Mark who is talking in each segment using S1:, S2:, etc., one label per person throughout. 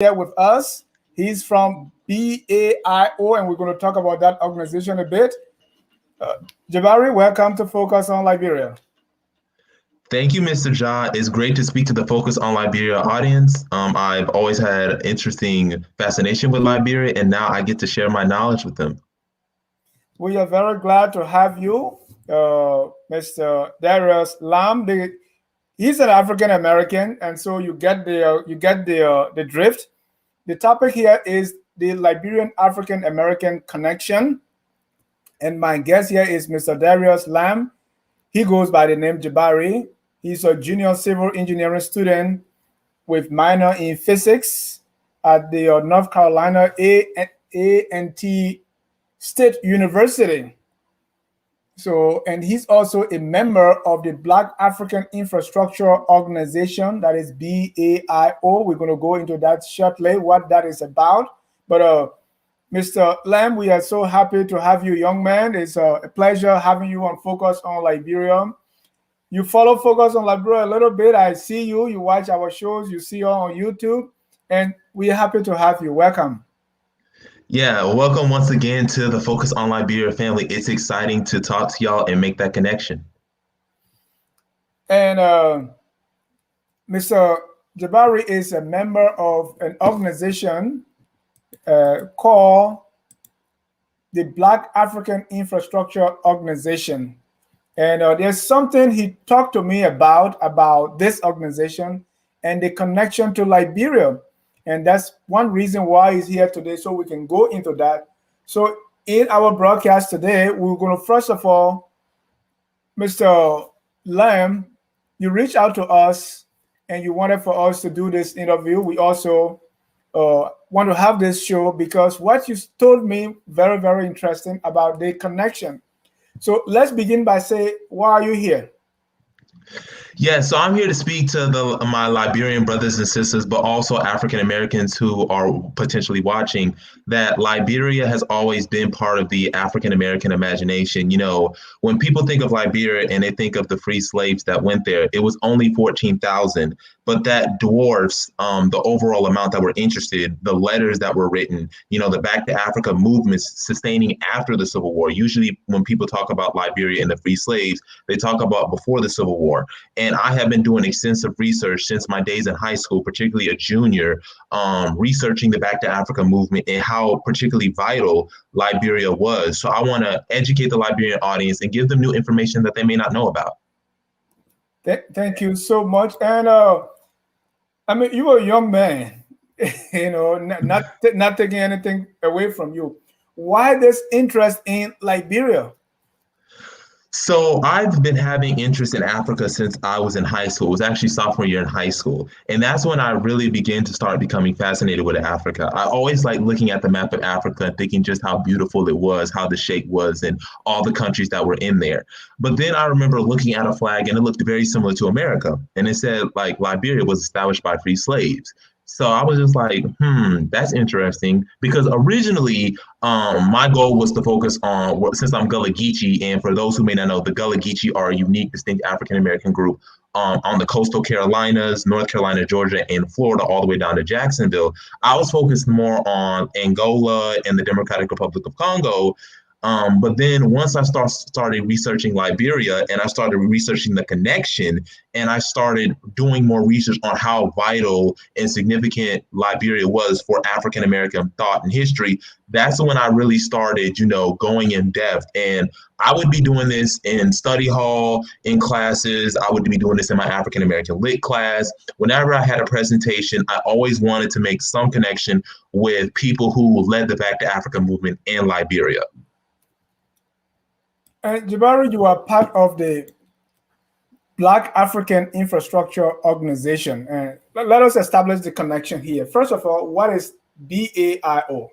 S1: here with us. He's from BAIO, and we're going to talk about that organization a bit. Uh, Jabari, welcome to Focus on Liberia.
S2: Thank you, Mr. Ja. It's great to speak to the Focus on Liberia audience. I've always had interesting fascination with Liberia, and now I get to share my knowledge with them.
S1: We are very glad to have you, Mr. Darius Lam. He's an African American, and so you get the drift. The topic here is the Liberian-African American connection, and my guest here is Mr. Darius Lam. He goes by the name Jabari. He's a junior civil engineering student with minor in physics at the North Carolina A&T State University. So, and he's also a member of the Black African Infrastructure Organization, that is BAIO. We're going to go into that shortly, what that is about. But Mr. Lam, we are so happy to have you, young man. It's a pleasure having you on Focus on Liberia. You follow Focus on Liberia a little bit. I see you. You watch our shows. You see us on YouTube. And we're happy to have you. Welcome.
S2: Yeah, welcome once again to the Focus on Liberia family. It's exciting to talk to y'all and make that connection.
S1: And Mr. Jabari is a member of an organization called the Black African Infrastructure Organization. And there's something he talked to me about this organization and the connection to Liberia. And that's one reason why he's here today, so we can go into that. So in our broadcast today, we're going to, first of all, Mr. Lam, you reached out to us and you wanted for us to do this interview. We also want to have this show because what you told me, very, very interesting about the connection. So let's begin by saying, why are you here?
S2: Yeah, so I'm here to speak to my Liberian brothers and sisters, but also African Americans who are potentially watching, that Liberia has always been part of the African American imagination. You know, when people think of Liberia and they think of the free slaves that went there, it was only 14,000, but that dwarfs the overall amount that were interested, the letters that were written, you know, the Back to Africa movements sustaining after the Civil War. Usually when people talk about Liberia and the free slaves, they talk about before the Civil War. And I have been doing extensive research since my days in high school, particularly a junior, researching the Back to Africa movement and how particularly vital Liberia was. So I want to educate the Liberian audience and give them new information that they may not know about.
S1: Thank you so much. And I mean, you are a young man, you know, not taking anything away from you. Why this interest in Liberia?
S2: So I've been having interest in Africa since I was in high school. It was actually sophomore year in high school. And that's when I really began to start becoming fascinated with Africa. I always liked looking at the map of Africa and thinking just how beautiful it was, how the shape was, and all the countries that were in there. But then I remember looking at a flag and it looked very similar to America. And it said like Liberia was established by free slaves. So I was just like, that's interesting, because originally my goal was to focus on, since I'm Gullah Geechee, and for those who may not know, the Gullah Geechee are a unique, distinct African-American group on the coastal Carolinas, North Carolina, Georgia, and Florida, all the way down to Jacksonville. I was focused more on Angola and the Democratic Republic of Congo. But then once I started researching Liberia and I started researching the connection, and I started doing more research on how vital and significant Liberia was for African American thought and history, that's when I really started, you know, going in depth. And I would be doing this in study hall, in classes. I would be doing this in my African American lit class. Whenever I had a presentation, I always wanted to make some connection with people who led the Back to Africa movement in Liberia.
S1: Jabari, you are part of the Black African Infrastructure Organization. Let us establish the connection here. First of all, what is BAIO?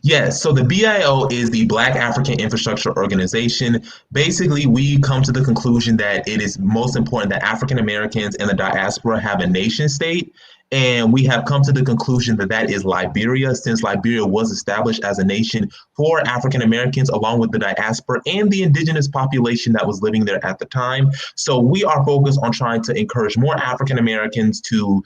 S2: Yes, so the BAIO is the Black African Infrastructure Organization. Basically, we come to the conclusion that it is most important that African Americans in the diaspora have a nation state. And we have come to the conclusion that that is Liberia, since Liberia was established as a nation for African Americans, along with the diaspora and the indigenous population that was living there at the time. So we are focused on trying to encourage more African Americans to,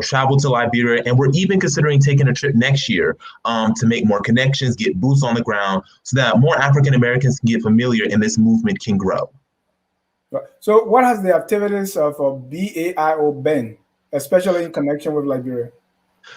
S2: travel to Liberia. And we're even considering taking a trip next year to make more connections, get boots on the ground, so that more African Americans can get familiar and this movement can grow.
S1: So what has the activities of BAIO been, especially in connection with Liberia?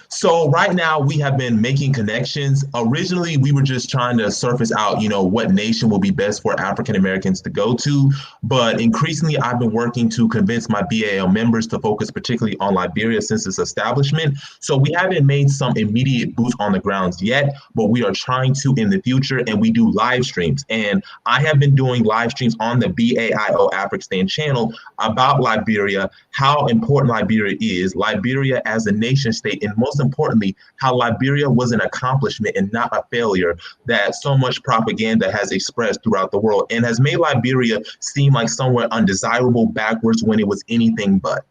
S2: So right now we have been making connections. Originally, we were just trying to surface out, what nation will be best for African Americans to go to. But increasingly, I've been working to convince my BAO members to focus particularly on Liberia since its establishment. So we haven't made some immediate boots on the grounds yet, but we are trying to in the future, and we do live streams. And I have been doing live streams on the BAIO African channel about Liberia, how important Liberia is, Liberia as a nation state, and most importantly, how Liberia was an accomplishment and not a failure that so much propaganda has expressed throughout the world and has made Liberia seem like somewhere undesirable, backwards, when it was anything but.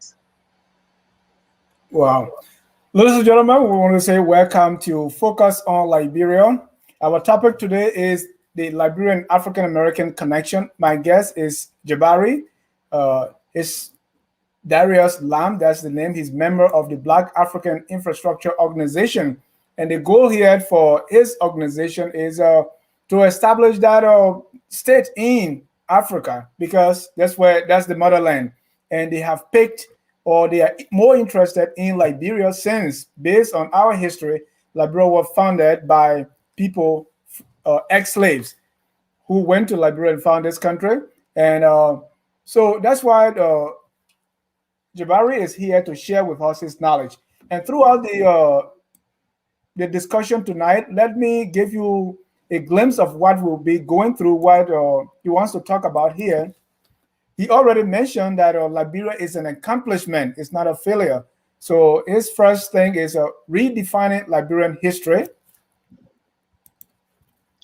S1: Wow. Ladies and gentlemen, we want to say welcome to Focus on Liberia. Our topic today is the Liberian African American connection. My guest is Jabari. Is Darius Lam, that's the name. He's member of the Black African Infrastructure Organization. And the goal here for his organization is to establish that state in Africa, because that's the motherland. And they have picked, or they are more interested in Liberia, since based on our history, Liberia was founded by people, ex-slaves, who went to Liberia and found this country. And so that's why Jabari is here to share with us his knowledge. And throughout the discussion tonight, let me give you a glimpse of what we'll be going through, what he wants to talk about here. He already mentioned that Liberia is an accomplishment, it's not a failure. So his first thing is redefining Liberian history.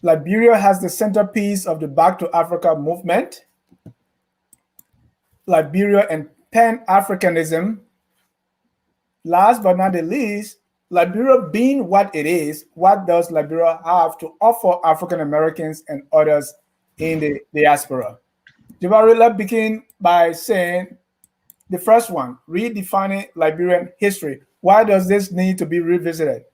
S1: Liberia has the centerpiece of the Back to Africa movement. Liberia and Pan-Africanism. Last but not the least, Liberia being what it is, what does Liberia have to offer African Americans and others in the diaspora? Jabari, let's begin by saying the first one, redefining Liberian history. Why does this need to be revisited?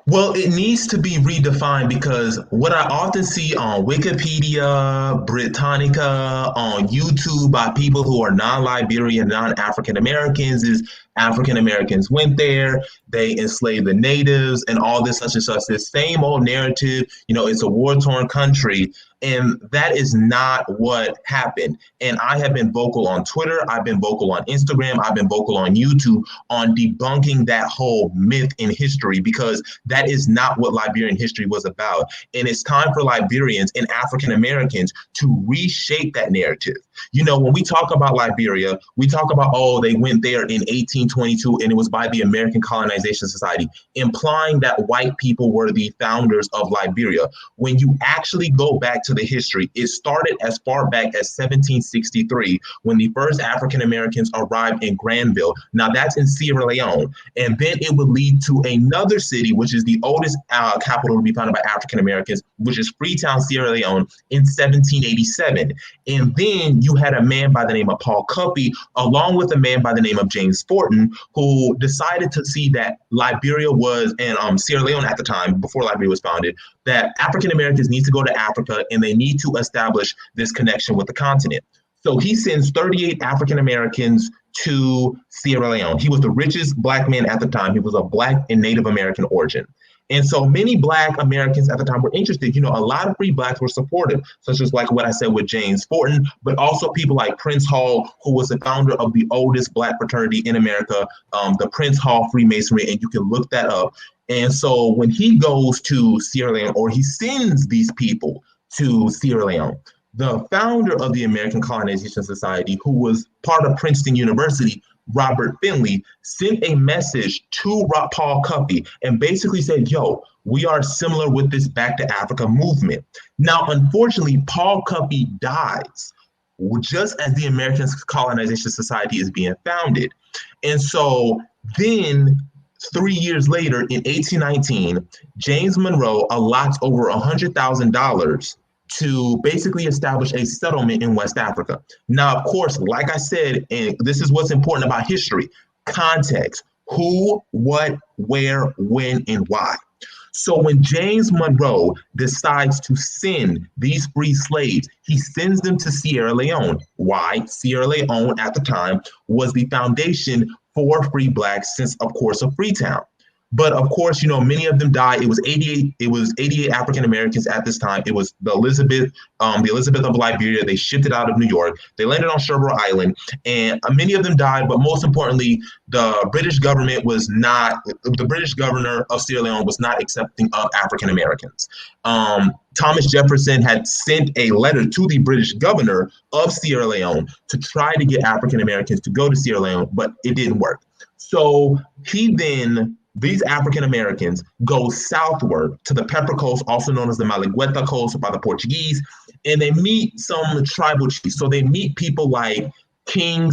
S2: Well, it needs to be redefined because what I often see on Wikipedia, Britannica, on YouTube by people who are non-Liberian, non-African Americans is African Americans went there, they enslaved the natives and all this such and such, this same old narrative, it's a war-torn country. And that is not what happened. And I have been vocal on Twitter, I've been vocal on Instagram, I've been vocal on YouTube on debunking that whole myth in history, because that is not what Liberian history was about. And it's time for Liberians and African Americans to reshape that narrative. When we talk about Liberia, we talk about, they went there in 1822 and it was by the American Colonization Society, implying that white people were the founders of Liberia. When you actually go back to the history, it started as far back as 1763 when the first African Americans arrived in Granville. Now that's in Sierra Leone. And then it would lead to another city, which is the oldest capital to be founded by African Americans, which is Freetown, Sierra Leone, in 1787. And then you had a man by the name of Paul Cuppy, along with a man by the name of James Forten, who decided to see that Liberia was, and Sierra Leone at the time, before Liberia was founded, that African Americans need to go to Africa and they need to establish this connection with the continent. So he sends 38 African Americans to Sierra Leone. He was the richest Black man at the time. He was of Black and Native American origin. And so many Black Americans at the time were interested. A lot of free Blacks were supportive, such as like what I said with James Forten, but also people like Prince Hall, who was the founder of the oldest Black fraternity in America, the Prince Hall Freemasonry, and you can look that up. And so when he goes to Sierra Leone, or he sends these people to Sierra Leone, the founder of the American Colonization Society, who was part of Princeton University, Robert Finley, sent a message to Paul Cuppy and basically said, we are similar with this Back to Africa movement. Now, unfortunately, Paul Cuppy dies just as the American Colonization Society is being founded. And so then 3 years later, in 1819, James Monroe allots over $100,000 to basically establish a settlement in West Africa. Now, of course, like I said, and this is what's important about history, context, who, what, where, when, and why. So when James Monroe decides to send these free slaves, he sends them to Sierra Leone. Why? Sierra Leone at the time was the foundation for free blacks since, of course, of Freetown. But of course, many of them died. It was 88 African Americans at this time. It was the Elizabeth of Liberia. They shipped it out of New York. They landed on Cherbourg Island, and many of them died. But most importantly, the British governor of Sierra Leone was not accepting of African Americans. Thomas Jefferson had sent a letter to the British governor of Sierra Leone to try to get African Americans to go to Sierra Leone, but it didn't work. So these African Americans go southward to the Pepper Coast, also known as the Malagueta Coast by the Portuguese, and they meet some tribal chiefs. So they meet people like King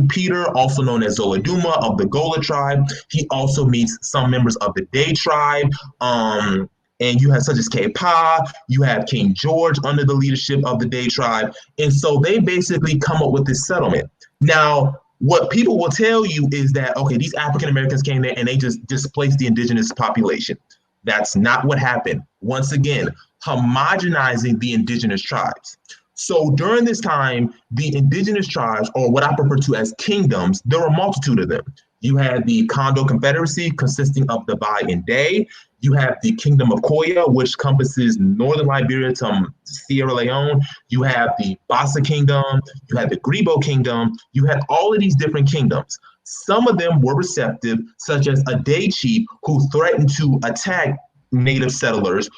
S2: Peter, also known as Zoladuma of the Gola tribe. He also meets some members of the Day tribe. And you have such as K-Pa, you have King George under the leadership of the Day tribe. And so they basically come up with this settlement. Now, what people will tell you is that, okay, these African Americans came there and they just displaced the indigenous population. That's not what happened. Once again, homogenizing the indigenous tribes. So during this time, the indigenous tribes, or what I refer to as kingdoms, there were a multitude of them. You had the Kondo Confederacy consisting of the Bai and Day. You have the Kingdom of Koya, which encompasses northern Liberia to Sierra Leone. You have the Bassa Kingdom. You have the Gribo Kingdom. You had all of these different kingdoms. Some of them were receptive, such as a Day chief who threatened to attack native settlers,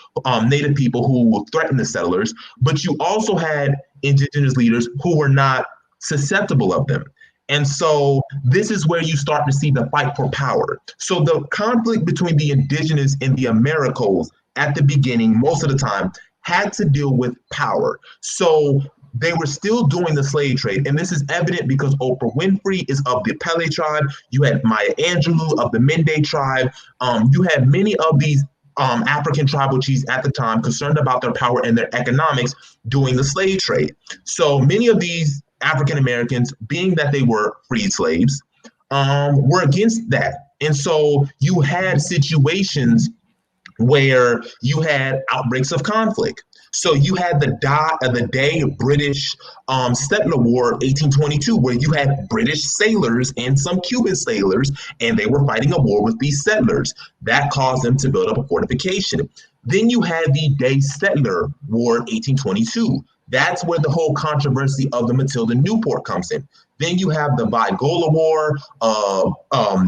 S2: native people who threatened the settlers. But you also had indigenous leaders who were not susceptible of them. And so this is where you start to see the fight for power. So the conflict between the indigenous and the Americos at the beginning, most of the time, had to deal with power. So they were still doing the slave trade. And this is evident because Oprah Winfrey is of the Pele tribe. You had Maya Angelou of the Mende tribe. You had many of these African tribal chiefs at the time concerned about their power and their economics doing the slave trade. So many of these African Americans, being that they were freed slaves, were against that. And so you had situations where you had outbreaks of conflict. So you had the Day British Settler War of 1822, where you had British sailors and some Cuban sailors, and they were fighting a war with these settlers. That caused them to build up a fortification. Then you had the Day Settler War of 1822. That's where the whole controversy of the Matilda Newport comes in. Then you have the Vigola War,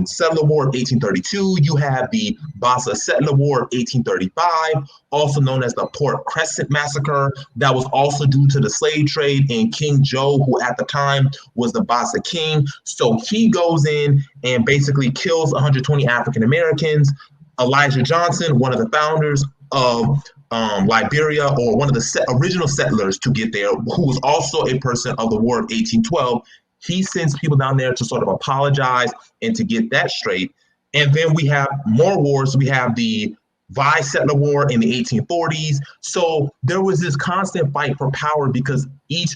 S2: Settler War of 1832. You have the Bassa Settler War of 1835, also known as the Port Crescent Massacre. That was also due to the slave trade and King Joe, who at the time was the Bassa king. So he goes in and basically kills 120 African Americans. Elijah Johnson, one of the founders of Liberia, or one of the original settlers to get there, who was also a person of the War of 1812. He sends people down there to sort of apologize and to get that straight. And then we have more wars. We have the Vi Settler War in the 1840s. So there was this constant fight for power because each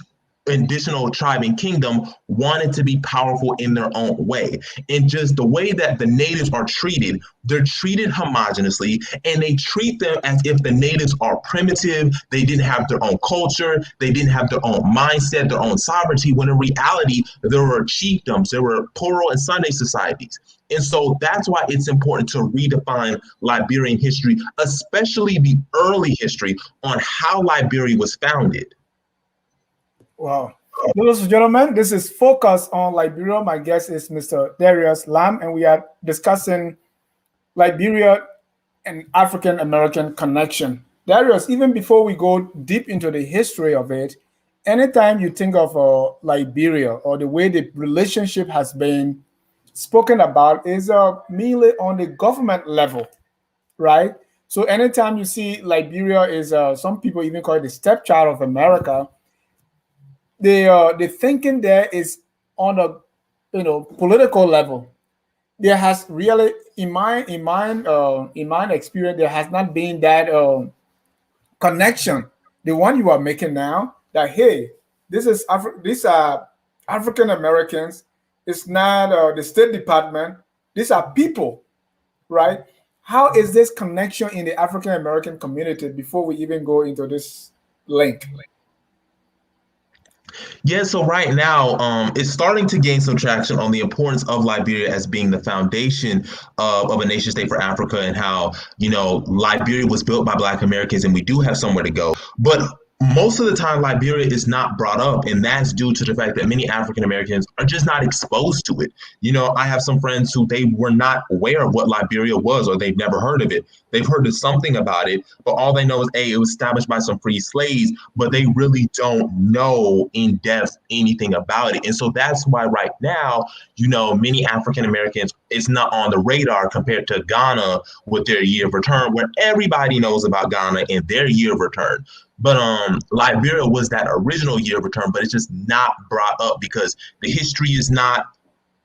S2: additional tribe and kingdom wanted to be powerful in their own way. And just the way that the natives are treated, they're treated homogenously, and they treat them as if the natives are primitive. They didn't have their own culture. They didn't have their own mindset, their own sovereignty, when in reality, there were chiefdoms, there were Poro and Sunday societies. And so that's why it's important to redefine Liberian history, especially the early history on how Liberia was founded.
S1: Wow. Ladies and gentlemen, this is Focus on Liberia. My guest is Mr. Darius Lam, and we are discussing Liberia and African American connection. Darius, even before we go deep into the history of it, anytime you think of Liberia or the way the relationship has been spoken about is mainly on the government level, right? So anytime you see Liberia is, some people even call it the stepchild of America, the thinking there is on a political level, there has really, in my experience, there has not been that connection, the one you are making now. That hey, these are African Americans. It's not the State Department. These are people, right? How is this connection in the African American community before we even go into this link?
S2: Yeah, so right now, it's starting to gain some traction on the importance of Liberia as being the foundation of a nation state for Africa, and how, Liberia was built by Black Americans and we do have somewhere to go. But most of the time, Liberia is not brought up, and that's due to the fact that many African Americans are just not exposed to it. I have some friends who they were not aware of what Liberia was, or they've never heard of it. They've heard of something about it, but all they know is, A, it was established by some free slaves, but they really don't know in depth anything about it. And so that's why right now, many African Americans, it's not on the radar compared to Ghana with their year of return, where everybody knows about Ghana and their year of return. But Liberia was that original year of return, but it's just not brought up because the history is not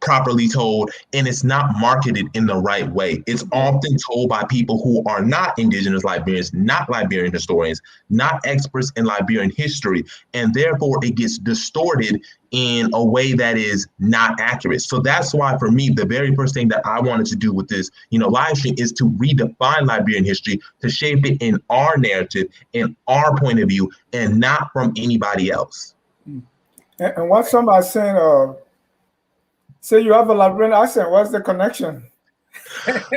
S2: properly told and it's not marketed in the right way. It's often told by people who are not indigenous Liberians, not Liberian historians, not experts in Liberian history, and therefore it gets distorted in a way that is not accurate. So that's why, for me, the very first thing that I wanted to do with this, live stream is to redefine Liberian history, to shape it in our narrative, in our point of view, and not from anybody else.
S1: And what somebody saying, say you have a Liberian accent. What's the connection?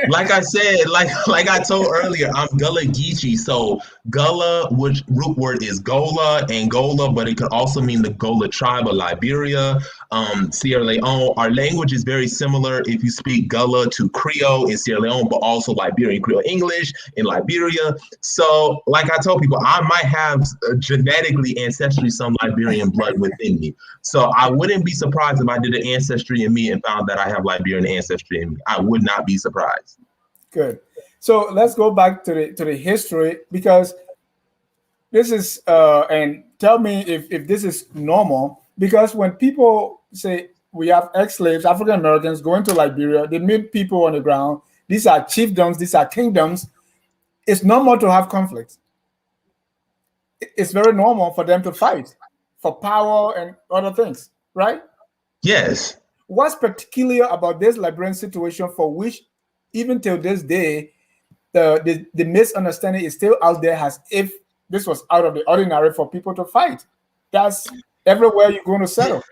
S2: Like I said, like I told earlier, I'm Gullah Geechee. So Gullah, which root word is Gola, Angola, but it could also mean the Gola tribe of Liberia, Sierra Leone. Our language is very similar if you speak Gullah to Creole in Sierra Leone, but also Liberian Creole English in Liberia. So like I told people, I might have genetically, ancestry, some Liberian blood within me. So I wouldn't be surprised if I did an ancestry in me and found that I have Liberian ancestry in me. I would not be surprised.
S1: Good. So let's go back to the history, because this is and tell me if this is normal, because when people say we have ex-slaves, African Americans going to Liberia, they meet people on the ground. These are chiefdoms, these are kingdoms. It's normal to have conflicts. It's very normal for them to fight for power and other things, right?
S2: Yes.
S1: What's particular about this Liberian situation for which, even till this day, the misunderstanding is still out there as if this was out of the ordinary for people to fight? That's everywhere you're going to settle.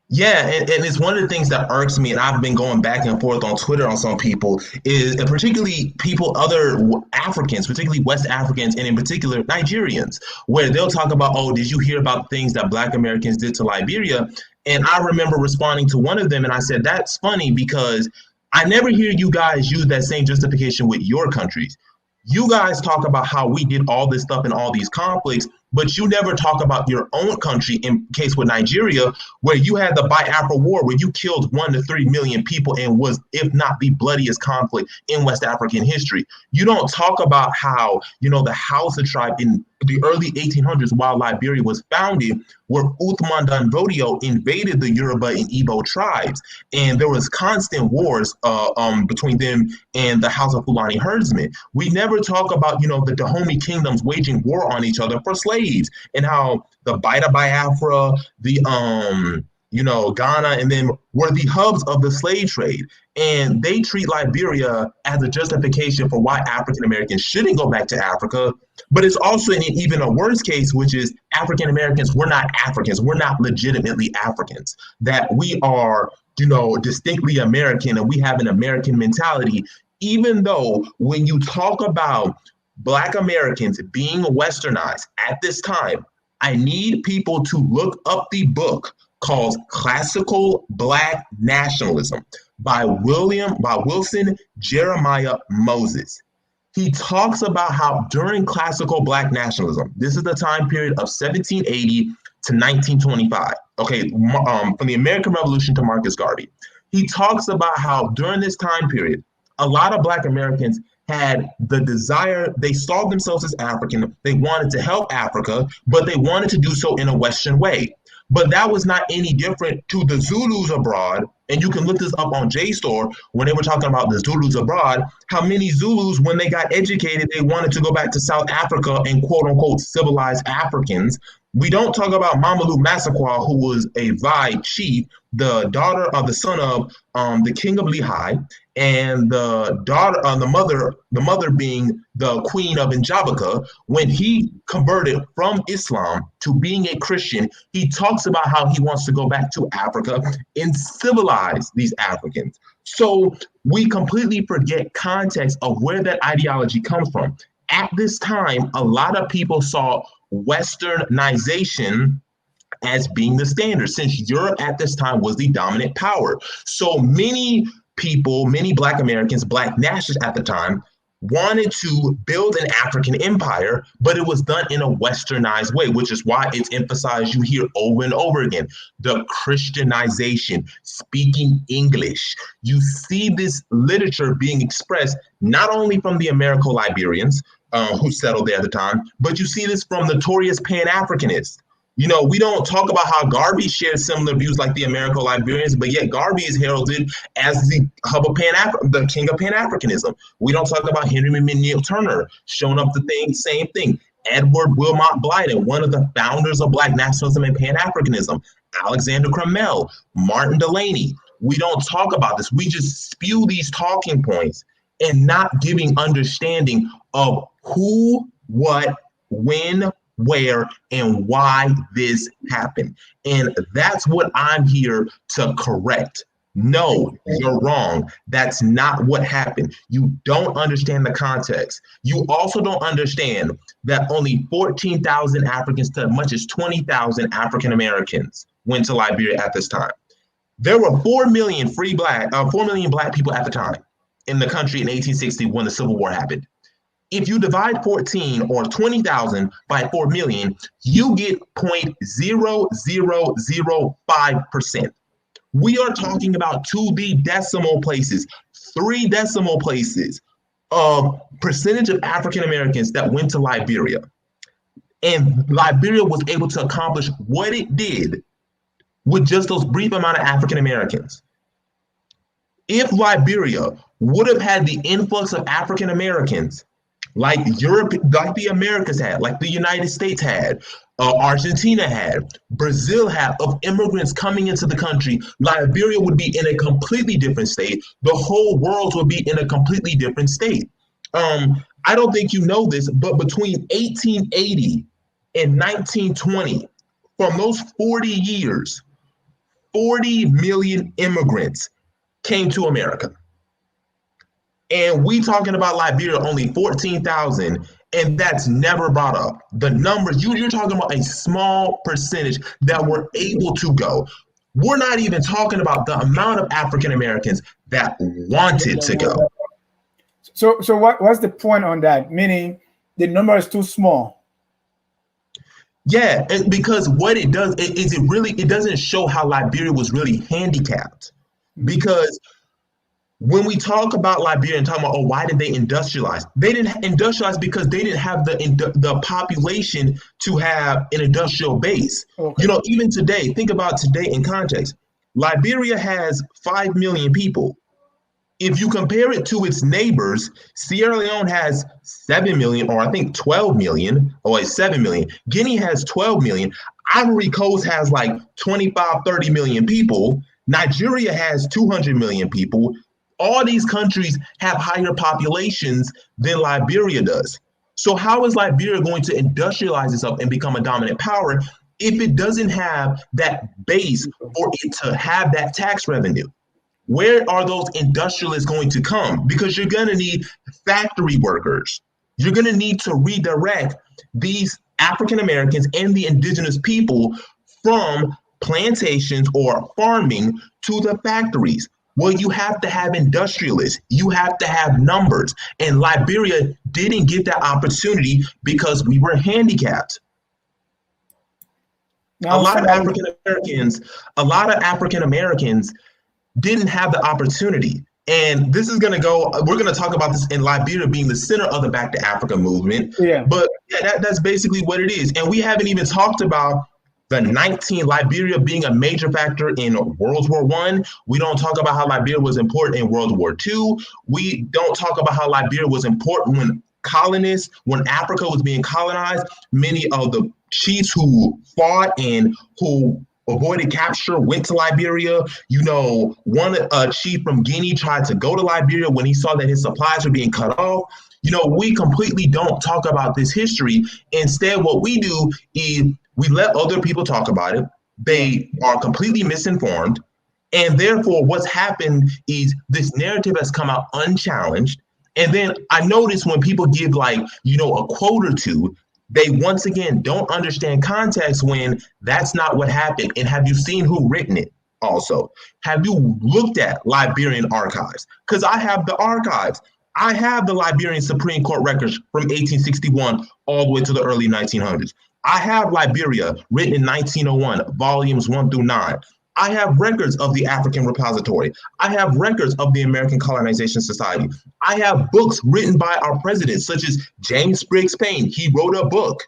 S2: Yeah, and it's one of the things that irks me, and I've been going back and forth on Twitter on some people, is particularly people, other Africans, particularly West Africans, and in particular Nigerians, where they'll talk about, oh, did you hear about things that Black Americans did to Liberia? And I remember responding to one of them, and I said, that's funny because I never hear you guys use that same justification with your countries. You guys talk about how we did all this stuff in all these conflicts, but you never talk about your own country, in case with Nigeria, where you had the Biafra War, where you killed 1 to 3 million people and was, if not the bloodiest conflict in West African history. You don't talk about how, the Hausa tribe in the early 1800s, while Liberia was founded, where Uthman Danfodio invaded the Yoruba and Igbo tribes, and there was constant wars between them and the Hausa Fulani herdsmen. We never talk about, the Dahomey kingdoms waging war on each other for slaves, and how the Baida Biafra, the Ghana, and then were the hubs of the slave trade. And they treat Liberia as a justification for why African Americans shouldn't go back to Africa. But it's also in even a worse case, which is African Americans, we're not Africans. We're not legitimately Africans. That we are, distinctly American, and we have an American mentality, even though when you talk about Black Americans being westernized at this time, I need people to look up the book called Classical Black Nationalism by Wilson Jeremiah Moses. He talks about how during classical Black nationalism, this is the time period of 1780 to 1925, from the American Revolution to Marcus Garvey. He talks about how during this time period, a lot of Black Americans had the desire, they saw themselves as African, they wanted to help Africa, but they wanted to do so in a Western way. But that was not any different to the Zulus abroad. And you can look this up on JSTOR when they were talking about the Zulus abroad, how many Zulus, when they got educated, they wanted to go back to South Africa and quote unquote civilize Africans. We don't talk about Mamadou Massaquoi, who was a Vai chief, the daughter of the son of the king of Lehigh, and the daughter, the mother being the queen of Njabaka. When he converted from Islam to being a Christian, he talks about how he wants to go back to Africa and civilize these Africans. So we completely forget context of where that ideology comes from. At this time, a lot of people saw Westernization as being the standard, since Europe at this time was the dominant power. So many people, many Black Americans, Black nationalists at the time, wanted to build an African empire, but it was done in a Westernized way, which is why it's emphasized, you hear over and over again, the Christianization, speaking English. You see this literature being expressed not only from the Americo-Liberians who settled there at the time, but you see this from notorious Pan-Africanists. You know, we don't talk about how Garvey shared similar views like the Americo-Liberians, but yet Garvey is heralded as the hub of the king of Pan-Africanism. We don't talk about Henry McNeill Turner showing up the same thing. Edward Wilmot Blyden, one of the founders of Black nationalism and Pan-Africanism. Alexander Crummell, Martin Delany. We don't talk about this. We just spew these talking points and not giving understanding of who, what, when, where, and why this happened. And that's what I'm here to correct. No, you're wrong. That's not what happened. You don't understand the context. You also don't understand that only 14,000 Africans to as much as 20,000 African Americans went to Liberia at this time. There were 4 million 4 million Black people at the time in the country in 1860 when the Civil War happened. If you divide 14 or 20,000 by 4 million, you get 0.0005%. We are talking about to the decimal places, 3 decimal places of percentage of African Americans that went to Liberia. And Liberia was able to accomplish what it did with just those brief amount of African Americans. If Liberia would have had the influx of African Americans like Europe, like the Americas had, like the United States had, Argentina had, Brazil had, of immigrants coming into the country, Liberia would be in a completely different state. The whole world would be in a completely different state. I don't think you know this, but between 1880 and 1920, from those 40 years, 40 million immigrants came to America. And we talking about Liberia, only 14,000, and that's never brought up. The numbers, you're talking about a small percentage that were able to go. We're not even talking about the amount of African Americans that wanted to go.
S1: So what's the point on that? Meaning the number is too small.
S2: Yeah, because what it does is it doesn't show how Liberia was really handicapped. Because when we talk about Liberia and talking about, why did they industrialize? They didn't industrialize because they didn't have the population to have an industrial base. Okay. You know, even today, think about today in context. Liberia has 5 million people. If you compare it to its neighbors, Sierra Leone has 7 million, or I think 12 million, or 7 million. Guinea has 12 million. Ivory Coast has like 25, 30 million people. Nigeria has 200 million people. All these countries have higher populations than Liberia does. So how is Liberia going to industrialize itself and become a dominant power if it doesn't have that base for it to have that tax revenue? Where are those industrialists going to come? Because you're going to need factory workers. You're going to need to redirect these African Americans and the indigenous people from plantations or farming to the factories. Well, you have to have industrialists. You have to have numbers. And Liberia didn't get that opportunity because we were handicapped. A lot of African Americans didn't have the opportunity. And this is going to go, we're going to talk about this in Liberia being the center of the Back to Africa movement. Yeah. But yeah, that's basically what it is. And we haven't even talked about Liberia being a major factor in World War I. We don't talk about how Liberia was important in World War II. We don't talk about how Liberia was important when Africa was being colonized. Many of the chiefs who fought and who avoided capture went to Liberia. One chief from Guinea tried to go to Liberia when he saw that his supplies were being cut off. We completely don't talk about this history. Instead, what we do is we let other people talk about it. They are completely misinformed. And therefore, what's happened is this narrative has come out unchallenged. And then I notice when people give a quote or two, they once again don't understand context when that's not what happened. And have you seen who written it also? Have you looked at Liberian Archives? Because I have the archives. I have the Liberian Supreme Court records from 1861 all the way to the early 1900s. I have Liberia written in 1901, volumes 1 through 9. I have records of the African Repository. I have records of the American Colonization Society. I have books written by our presidents, such as James Briggs Payne. He wrote a book.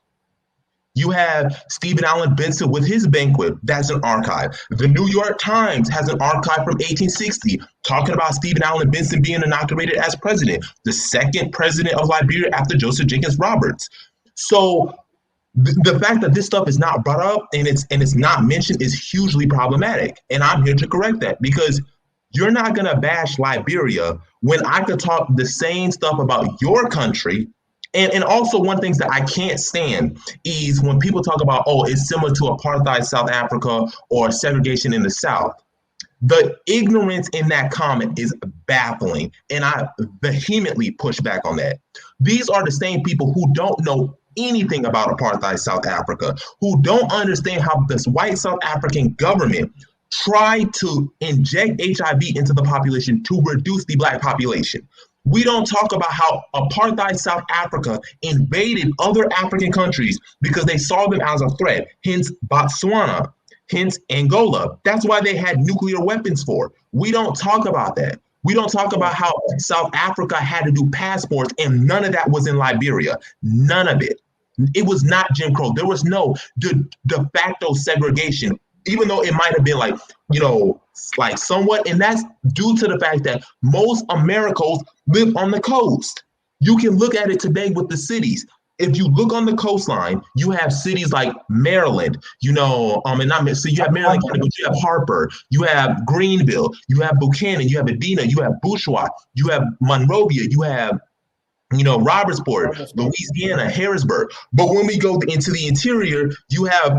S2: You have Stephen Allen Benson with his banquet. That's an archive. The New York Times has an archive from 1860 talking about Stephen Allen Benson being inaugurated as president, the second president of Liberia after Joseph Jenkins Roberts. So the fact that this stuff is not brought up and it's not mentioned is hugely problematic. And I'm here to correct that, because you're not going to bash Liberia when I could talk the same stuff about your country. And also, one thing that I can't stand is when people talk about, it's similar to apartheid South Africa or segregation in the South. The ignorance in that comment is baffling, and I vehemently push back on that. These are the same people who don't know anything about apartheid South Africa, who don't understand how this white South African government tried to inject HIV into the population to reduce the Black population. We don't talk about how apartheid South Africa invaded other African countries because they saw them as a threat, hence Botswana, hence Angola. That's why they had nuclear weapons for. We don't talk about that. We don't talk about how South Africa had to do passports, and none of that was in Liberia. None of it. It was not Jim Crow. There was no de facto segregation, even though it might have been somewhat. And that's due to the fact that most Americans live on the coast. You can look at it today with the cities. If you look on the coastline, you have cities like Maryland, so you have Maryland County, but you have Harper, you have Greenville, you have Buchanan, you have Edina, you have Bourgeois, you have Monrovia, you have Robertsport, Louisiana, Harrisburg. But when we go into the interior, you have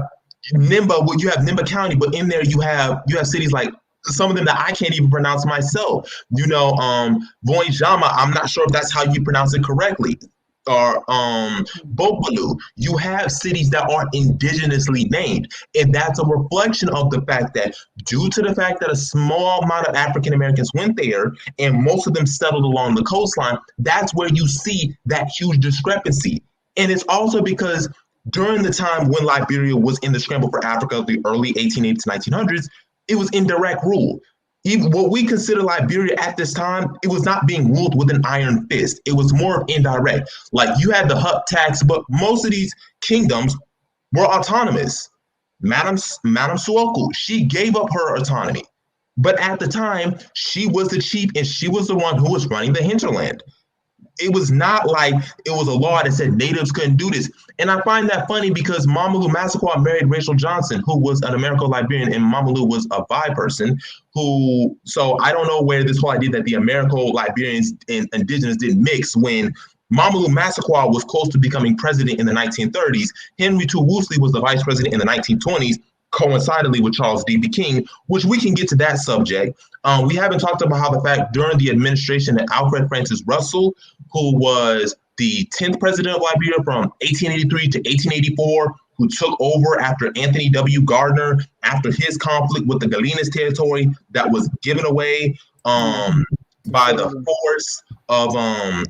S2: Nimba County, but in there you have cities like some of them that I can't even pronounce myself. Voinjama, I'm not sure if that's how you pronounce it correctly. Or Bopalu. You have cities that are indigenously named. And that's a reflection of the fact that due to the fact that a small amount of African Americans went there and most of them settled along the coastline, that's where you see that huge discrepancy. And it's also because during the time when Liberia was in the scramble for Africa, the early 1880s to 1900s, it was indirect rule. Even what we consider Liberia at this time, it was not being ruled with an iron fist. It was more indirect. Like you had the Hutt tax, but most of these kingdoms were autonomous. Madam Suoku, she gave up her autonomy. But at the time, she was the chief and she was the one who was running the hinterland. It was not like it was a law that said natives couldn't do this. And I find that funny because Mamadou Massaquoi married Rachel Johnson, who was an Americo-Liberian, and Mamadou was a bi person so I don't know where this whole idea that the Americo-Liberians and indigenous didn't mix when Mamadou Massaquoi was close to becoming president in the 1930s. Henry Woosley was the vice president in the 1920s, coincidentally with Charles D.B. King, which we can get to that subject. We haven't talked about how the fact during the administration that Alfred Francis Russell, who was the 10th president of Liberia from 1883 to 1884, who took over after Anthony W. Gardner, after his conflict with the Galenas territory that was given away by the force of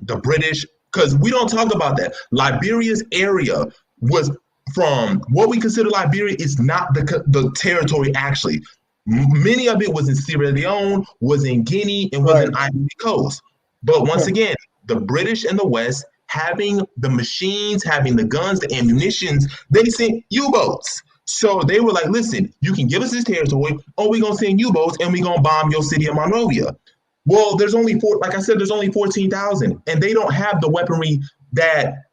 S2: the British. Because we don't talk about that. Liberia's area was from what we consider Liberia is not the territory actually. Many of it was in Sierra Leone, was in Guinea, and was in Ivory Coast. But once again, the British and the West, having the machines, having the guns, the ammunitions, they sent U-boats. So they were like, listen, you can give us this territory, or we're going to send U-boats and we're going to bomb your city of Monrovia. Well, there's only like I said, there's only 14,000, and they don't have the weaponry that,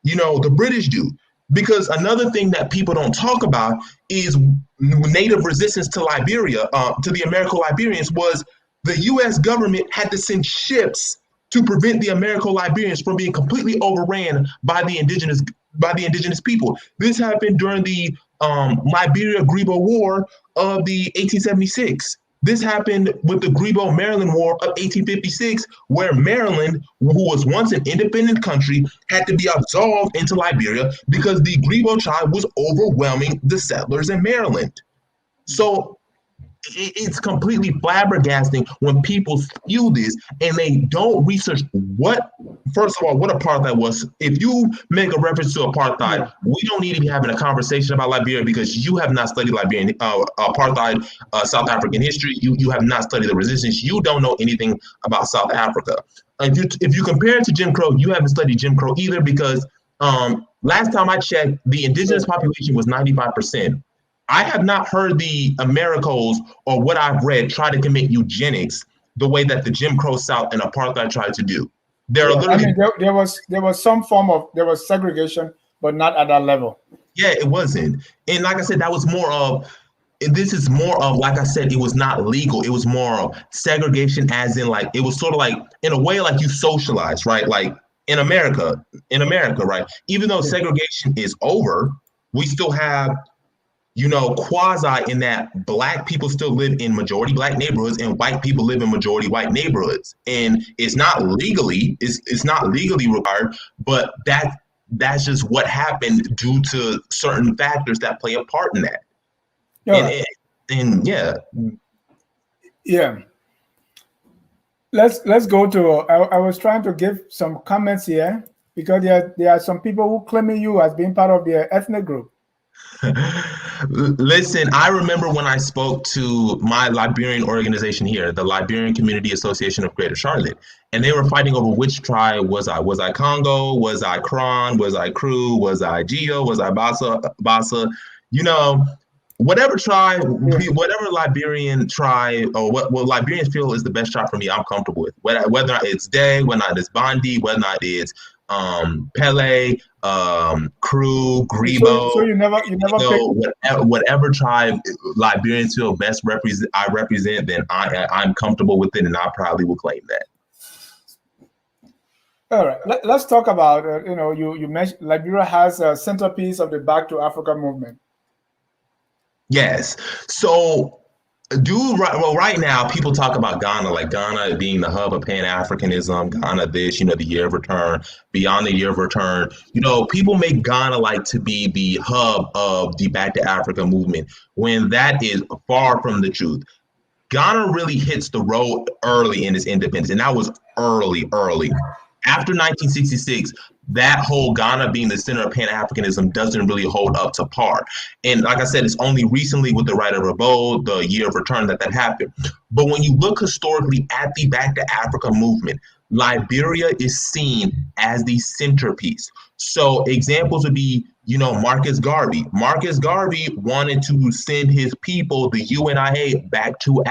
S2: the British do. Because another thing that people don't talk about is native resistance to Liberia, to the Americo-Liberians, was the U.S. government had to send ships to prevent the Americo-Liberians from being completely overran by the indigenous people. This happened during the Liberia-Grebo War of the 1876. This happened with the Grebo-Maryland War of 1856, where Maryland, who was once an independent country, had to be absolved into Liberia because the Grebo tribe was overwhelming the settlers in Maryland. So it's completely flabbergasting when people spew this and they don't research first of all, what apartheid was. If you make a reference to apartheid, we don't need to be having a conversation about Liberia because you have not studied Liberian apartheid, South African history. You have not studied the resistance. You don't know anything about South Africa. If you compare it to Jim Crow, you haven't studied Jim Crow either because last time I checked, the indigenous population was 95%. I have not heard the Americos or what I've read try to commit eugenics the way that the Jim Crow South and apartheid tried to do. There
S1: was some form of segregation, but not at that level.
S2: Yeah, it wasn't. And like I said, that was more of, like I said, it was not legal. It was more of segregation, as in like, it was sort of like, in a way, like you socialize, right? Like in America, right? Even though segregation is over, we still have, quasi in that black people still live in majority black neighborhoods and white people live in majority white neighborhoods. And it's not legally required, but that's just what happened due to certain factors that play a part in that.
S1: Yeah. Let's go to, I was trying to give some comments here because there are some people who claiming you as being part of their ethnic group.
S2: Listen, I remember when I spoke to my Liberian organization here, the Liberian Community Association of Greater Charlotte, and they were fighting over which tribe was I. Was I Congo? Was I Kron? Was I Kru? Was I Geo? Was I Bassa? Whatever tribe, whatever Liberian tribe, or what Liberians feel is the best tribe for me, I'm comfortable with. Whether or not it's Day, whether or not it's Bandi, whether or not it's Pele, Kru, Grebo.
S1: So you never
S2: whatever tribe Liberians feel best represent, then I'm comfortable with it, and I probably will claim that.
S1: All right, let's talk about you mentioned Liberia has a centerpiece of the Back to Africa movement.
S2: Yes. So right now people talk about Ghana, like Ghana being the hub of Pan-Africanism, Ghana this, the year of return, beyond the year of return. People make Ghana like to be the hub of the Back to Africa movement, when that is far from the truth. Ghana really hits the road early in its independence, and that was early. After 1966, that whole Ghana being the center of Pan-Africanism doesn't really hold up to par. And like I said, it's only recently with the Right of Revolt, the year of return, that happened. But when you look historically at the Back to Africa movement, Liberia is seen as the centerpiece. So examples would be, Marcus Garvey. Marcus Garvey wanted to send his people, the UNIA, back to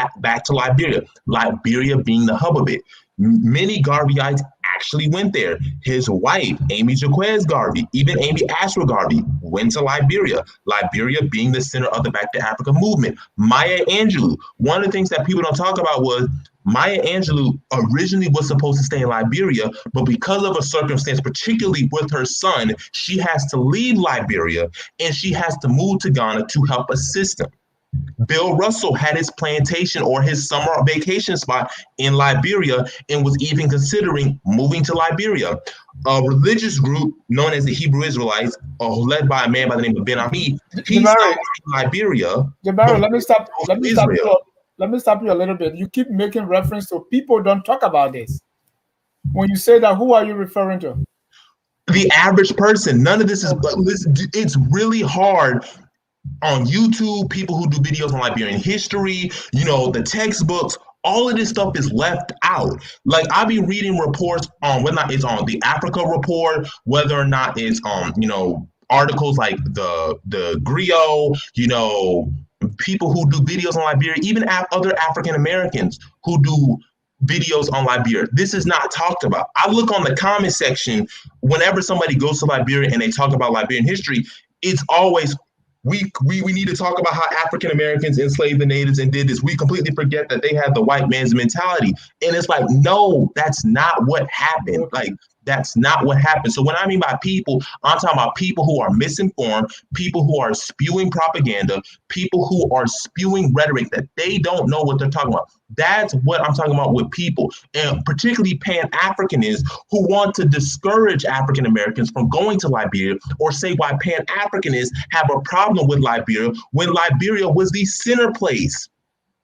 S2: Liberia, Liberia being the hub of it. Many Garveyites actually went there. His wife, Amy Jaquez Garvey, even Amy Ashford Garvey, went to Liberia, Liberia being the center of the Back to Africa movement. Maya Angelou, one of the things that people don't talk about was Maya Angelou originally was supposed to stay in Liberia, but because of a circumstance, particularly with her son, she has to leave Liberia and she has to move to Ghana to help assist him. Bill Russell had his plantation or his summer vacation spot in Liberia and was even considering moving to Liberia. A religious group known as the Hebrew Israelites, led by a man by the name of Ben Ami, he stopped in Liberia.
S1: Let me stop you a little bit. You keep making reference to people don't talk about this. When you say that, who are you referring to?
S2: The average person. None of this is, it's really hard. On YouTube, people who do videos on Liberian history, the textbooks, all of this stuff is left out. Like, I'll be reading reports on whether or not it's on the Africa Report, whether or not it's articles like the griot, people who do videos on Liberia, even other African Americans who do videos on Liberia. This is not talked about. I look on the comment section whenever somebody goes to Liberia and they talk about Liberian history. It's always we need to talk about how African Americans enslaved the natives and did this. We completely forget that they had the white man's mentality. And it's like, no, that's not what happened. Like, that's not what happened. So when I mean by people, I'm talking about people who are misinformed, people who are spewing propaganda, people who are spewing rhetoric that they don't know what they're talking about. That's what I'm talking about with people, and particularly Pan-Africanists who want to discourage African Americans from going to Liberia, or say why Pan-Africanists have a problem with Liberia when Liberia was the center place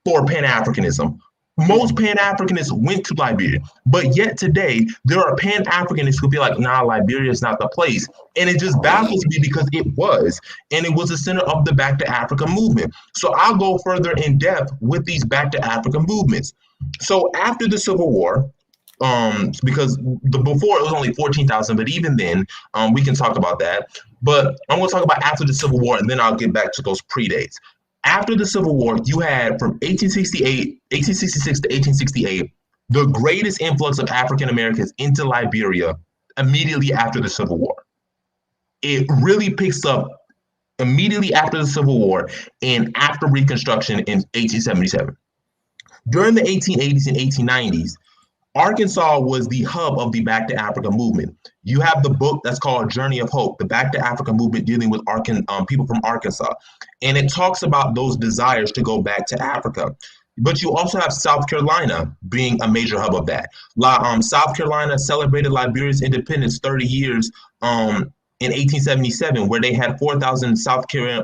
S2: for Pan-Africanism. Most Pan-Africanists went to Liberia, but yet today there are Pan-Africanists who feel like, nah, Liberia is not the place. And it just baffles me because it was, and it was the center of the Back to Africa movement. So I'll go further in depth with these Back to Africa movements. So after the Civil War, because before it was only 14,000, but even then, we can talk about that. But I'm going to talk about after the Civil War, and then I'll get back to those predates. After the Civil War, you had from 1866 to 1868, the greatest influx of African Americans into Liberia immediately after the Civil War. It really picks up immediately after the Civil War and after Reconstruction in 1877. During the 1880s and 1890s, Arkansas was the hub of the Back to Africa movement. You have the book that's called Journey of Hope, the Back to Africa movement dealing with people from Arkansas. And it talks about those desires to go back to Africa. But you also have South Carolina being a major hub of that. South Carolina celebrated Liberia's independence 30 years in 1877, where they had 4,000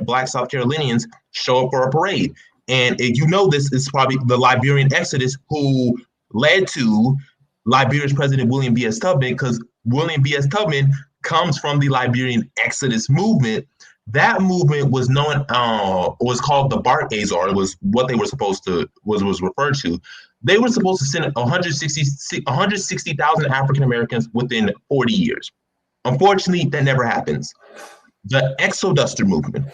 S2: Black South Carolinians show up for a parade. And this is probably the Liberian Exodus, who led to Liberia's president William B.S. Tubman, because William B.S. Tubman comes from the Liberian Exodus movement. That movement was was called the Bark Azar. It was what they were supposed to was referred to. They were supposed to send 160,000 African Americans within 40 years. Unfortunately, that never happens. The Exoduster movement,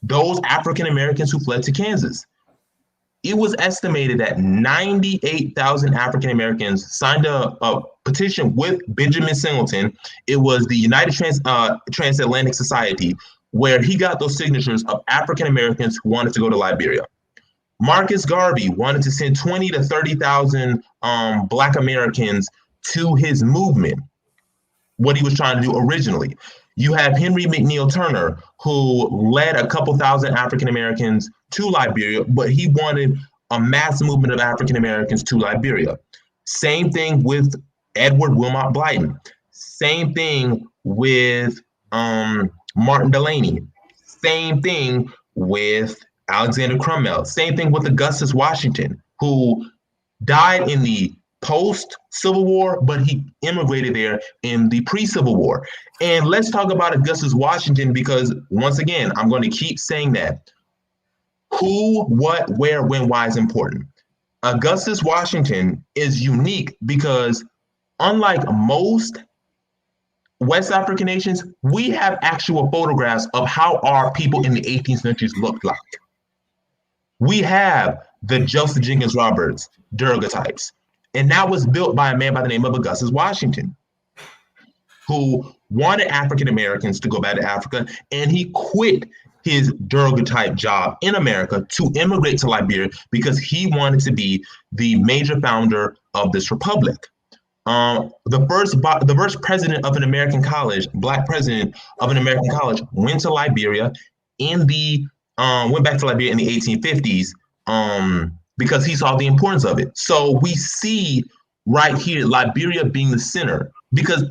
S2: those African Americans who fled to Kansas, it was estimated that 98,000 African Americans signed a petition with Benjamin Singleton. It was the United Transatlantic Society, where he got those signatures of African Americans who wanted to go to Liberia. Marcus Garvey wanted to send 20 to 30,000 Black Americans to his movement, what he was trying to do originally. You have Henry McNeil Turner, who led a couple thousand African Americans to Liberia, but he wanted a mass movement of African Americans to Liberia. Same thing with Edward Wilmot Blyton. Same thing with Martin Delany. Same thing with Alexander Crummell. Same thing with Augustus Washington, who died in the post-Civil War, but he immigrated there in the pre-Civil War. And let's talk about Augustus Washington, because once again, I'm going to keep saying that. Who, what, where, when, why is important. Augustus Washington is unique because unlike most West African nations, we have actual photographs of how our people in the 18th century looked like. We have the Joseph Jenkins Roberts daguerreotypes. And that was built by a man by the name of Augustus Washington, who wanted African Americans to go back to Africa, and he quit his daguerreotype job in America to immigrate to Liberia because he wanted to be the major founder of this republic. The first president of an American college, Black president of an American college, went to Liberia went back to Liberia in the 1850s. Because he saw the importance of it. So we see right here Liberia being the center, because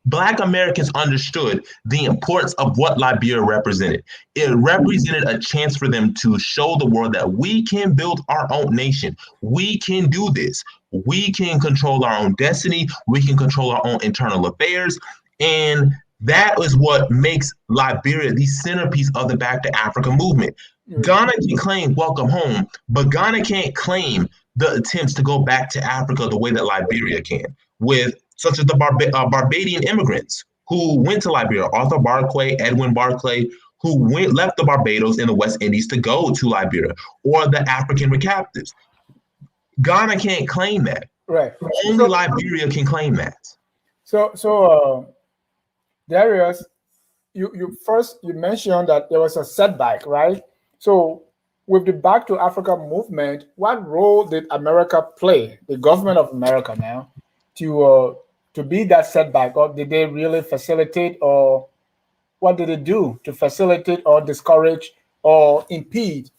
S2: Black Americans understood the importance of what Liberia represented. It represented a chance for them to show the world that we can build our own nation. We can do this. We can control our own destiny. We can control our own internal affairs. And that is what makes Liberia the centerpiece of the Back to Africa movement. Ghana can claim welcome home, but Ghana can't claim the attempts to go back to Africa the way that Liberia can, with such as the Barbadian immigrants who went to Liberia, Arthur Barclay, Edwin Barclay, who left the Barbados and the West Indies to go to Liberia, or the African captives. Ghana can't claim that.
S1: Right.
S2: Only Liberia can claim that.
S1: So Darius, you mentioned that there was a setback, right? So with the Back to Africa movement, what role did America play, the government of America now, to be that setback, or did they really facilitate, or what did it do to facilitate or discourage or impede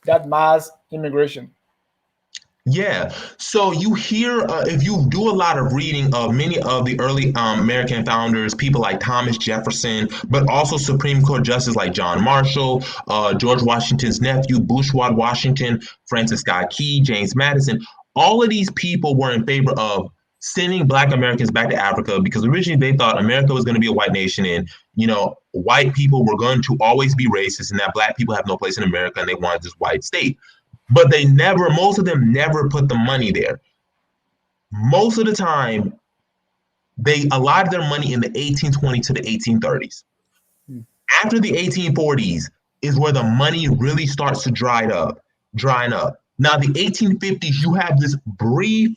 S1: that mass immigration?
S2: Yeah. So you hear, if you do a lot of reading of many of the early American founders, people like Thomas Jefferson, but also Supreme Court justices like John Marshall, George Washington's nephew, Bourgeois Washington, Francis Scott Key, James Madison, all of these people were in favor of sending Black Americans back to Africa because originally they thought America was going to be a white nation and, white people were going to always be racist and that Black people have no place in America and they wanted this white state. But most of them never put the money there. Most of the time, they allotted their money in the 1820s to the 1830s. After the 1840s is where the money really starts to drying up. Now, the 1850s, you have this brief,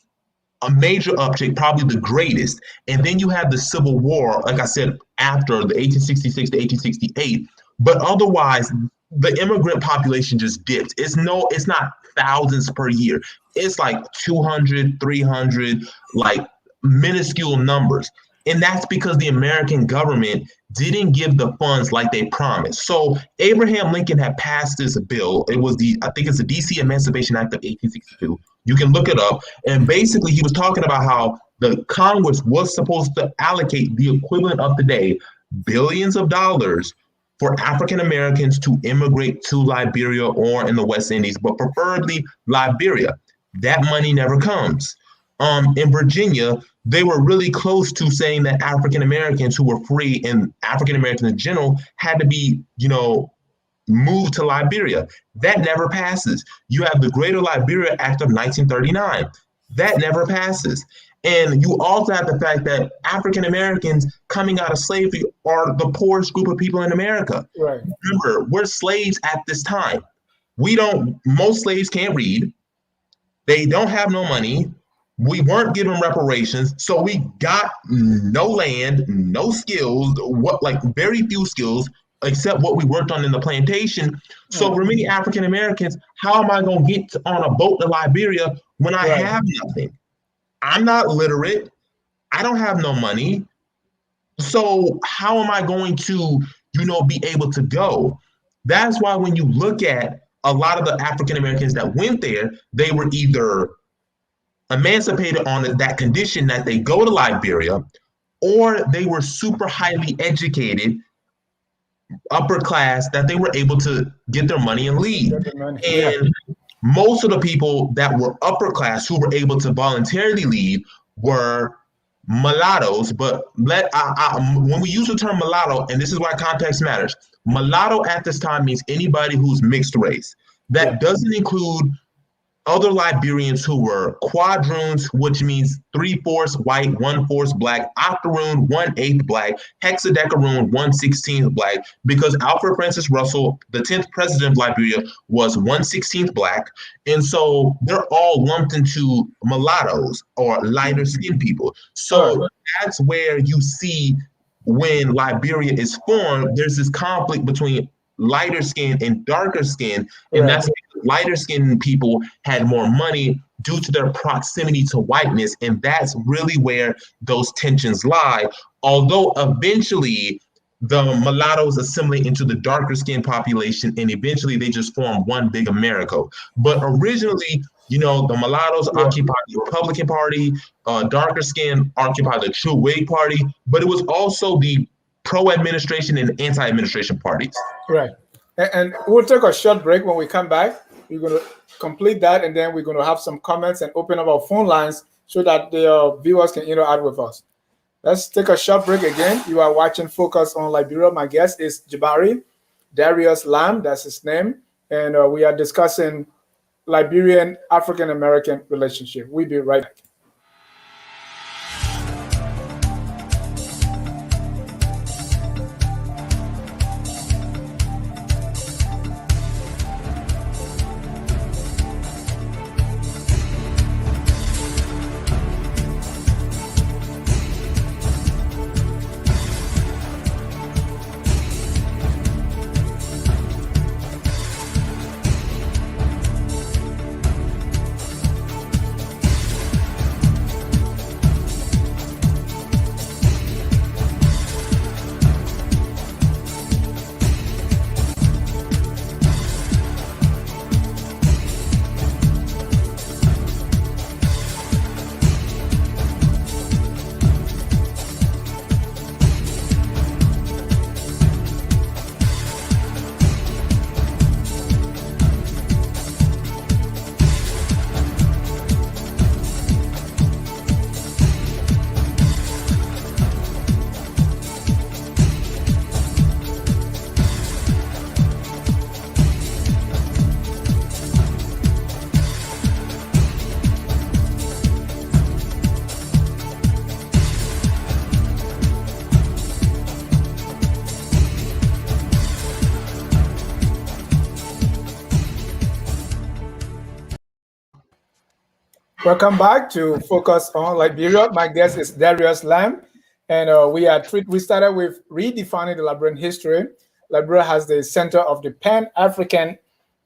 S2: a major uptick, probably the greatest. And then you have the Civil War, like I said, after the 1866 to 1868. But otherwise, the immigrant population just dipped. It's not thousands per year. It's like 200, 300, like minuscule numbers. And that's because the American government didn't give the funds like they promised. So Abraham Lincoln had passed this bill. I think it's the DC Emancipation Act of 1862. You can look it up. And basically he was talking about how the Congress was supposed to allocate the equivalent of today, billions of dollars for African Americans to immigrate to Liberia or in the West Indies, but preferably Liberia. That money never comes. In Virginia, they were really close to saying that African Americans who were free and African Americans in general had to be, moved to Liberia. That never passes. You have the Greater Liberia Act of 1939. That never passes. And you also have the fact that African Americans coming out of slavery are the poorest group of people in America.
S1: Right.
S2: Remember, we're slaves at this time. Most slaves can't read. They don't have no money. We weren't given reparations. So we got no land, no skills, very few skills, except what we worked on in the plantation. So for many African Americans, how am I going to get on a boat to Liberia when I have nothing? I'm not literate. I don't have no money. So how am I going to, be able to go? That's why when you look at a lot of the African Americans that went there, they were either emancipated on that condition that they go to Liberia, or they were super highly educated, upper class, that they were able to get their money and leave. And most of the people that were upper class who were able to voluntarily leave were mulattoes. But when we use the term mulatto, and this is why context matters, mulatto at this time means anybody who's mixed race. That doesn't include other Liberians who were quadroons, which means 3/4 white, 1/4 black, octoroon, 1/8 black, hexadecaroon, 1/16 black, because Alfred Francis Russell, the 10th president of Liberia, was 1/16 black. And so they're all lumped into mulattoes or lighter skinned people. So that's where you see when Liberia is formed, there's this conflict between lighter skin and darker skin. And that's because lighter skinned people had more money due to their proximity to whiteness. And that's really where those tensions lie. Although eventually the mulattoes assimilate into the darker skinned population and eventually they just form one big America. But originally, the mulattoes occupied the Republican Party, darker skin occupied the True Whig Party, but it was also the pro-administration and anti-administration parties.
S1: Right. And we'll take a short break. When we come back, we're going to complete that, and then we're going to have some comments and open up our phone lines so that the viewers can interact with us. Let's take a short break again. You are watching Focus on Liberia. My guest is Jabari Darius Lam, that's his name, and we are discussing Liberian-African American relationship. We'll be right back. Welcome back to Focus on Liberia. My guest is Darius Lamb, and we started with redefining the Liberian history. Liberia has the center of the Pan-African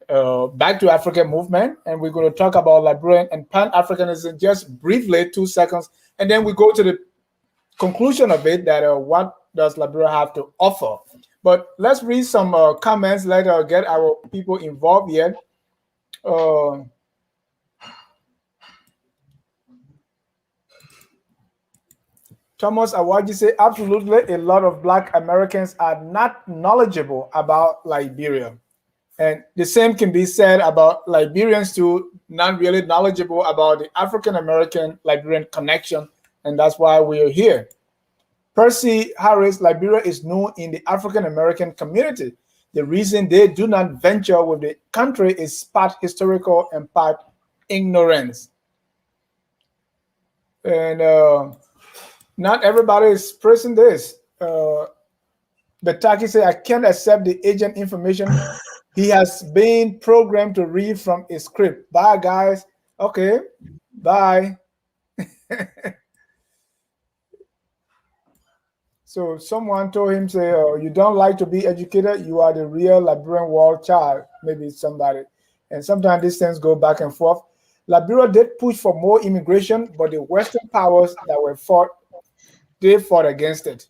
S1: Back to Africa movement, and we're going to talk about Liberian and Pan-Africanism just briefly, 2 seconds, and then we go to the conclusion of it that what does Liberia have to offer. But let's read some comments. Let us get our people involved here. Thomas Awaji say, absolutely, a lot of Black Americans are not knowledgeable about Liberia. And the same can be said about Liberians too, not really knowledgeable about the African-American Liberian connection, and that's why we are here. Percy Harris, Liberia is known in the African-American community. The reason they do not venture with the country is part historical and part ignorance. And not everybody is pressing this. Betaki said, I can't accept the agent information. He has been programmed to read from a script. Bye, guys. Okay, bye. So someone told him, say, oh, you don't like to be educated, you are the real Liberian world child, maybe somebody. And sometimes these things go back and forth. Liberia did push for more immigration, but the Western powers that were fought, they fought against it.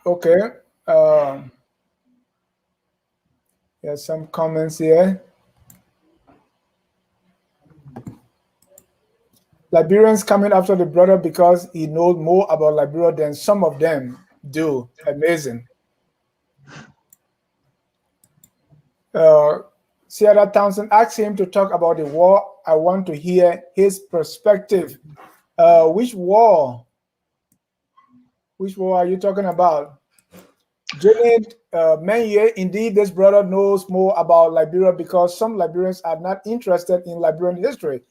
S1: Okay. There's some comments here. Liberians coming after the brother because he knows more about Liberia than some of them do. Amazing. Sierra Townsend asked him to talk about the war. I want to hear his perspective. Which war? Which war are you talking about? Janet Menye, indeed, this brother knows more about Liberia because some Liberians are not interested in Liberian history.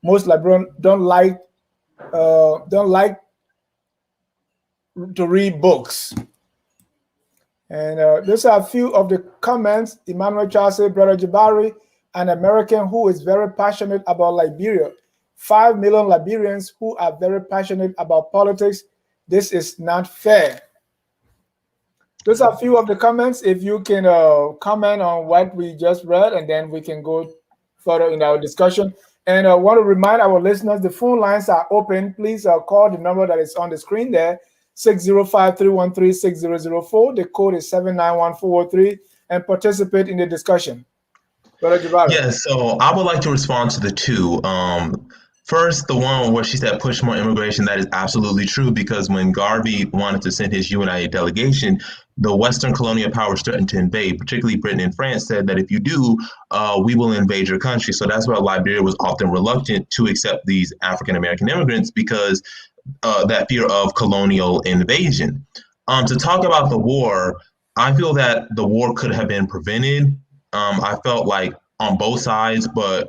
S1: Most Liberians don't like to read books. And these are a few of the comments. Emmanuel Charles said, Brother Jabari, an American who is very passionate about Liberia. 5 million Liberians who are very passionate about politics. This is not fair. Those are a few of the comments. If you can comment on what we just read, and then we can go further in our discussion. And I want to remind our listeners, the phone lines are open. Please call the number that is on the screen there, 605-313-6004. The code is 791403, and participate in the discussion. Brother Jabari.
S2: Yes, so I would like to respond to the two. First, the one where she said push more immigration, that is absolutely true, because when Garvey wanted to send his UNIA delegation, the Western colonial powers threatened to invade, particularly Britain and France said that if you do, we will invade your country. So that's why Liberia was often reluctant to accept these African-American immigrants, because that fear of colonial invasion. To talk about the war, I feel that the war could have been prevented. I felt like on both sides, but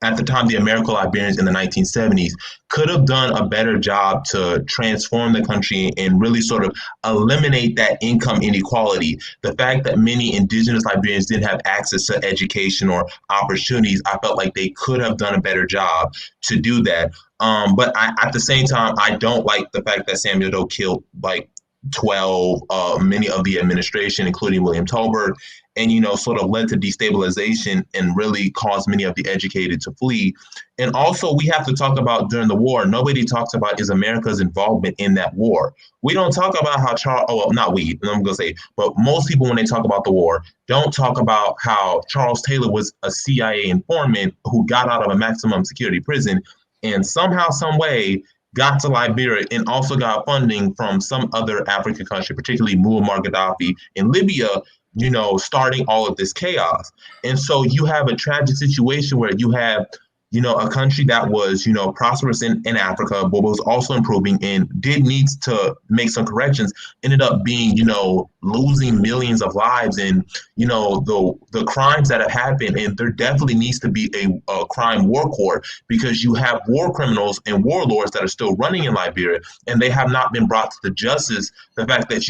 S2: at the time, the American-Liberians in the 1970s could have done a better job to transform the country and really sort of eliminate that income inequality. The fact that many indigenous Liberians didn't have access to education or opportunities, I felt like they could have done a better job to do that. But at the same time, I don't like the fact that Samuel Doe killed like 12, many of the administration, including William Tolbert, and, sort of led to destabilization and really caused many of the educated to flee. And also, we have to talk about during the war, nobody talks about is America's involvement in that war. We don't talk about how not we, I'm going to say, but most people, when they talk about the war, don't talk about how Charles Taylor was a CIA informant who got out of a maximum security prison and somehow, some way, got to Liberia and also got funding from some other African country, particularly Muammar Gaddafi in Libya, starting all of this chaos. And so you have a tragic situation where you have, a country that was, prosperous in Africa, but was also improving and did need to make some corrections, ended up being, losing millions of lives and, the crimes that have happened. And there definitely needs to be a crime war court, because you have war criminals and warlords that are still running in Liberia, and they have not been brought to the justice. The fact that,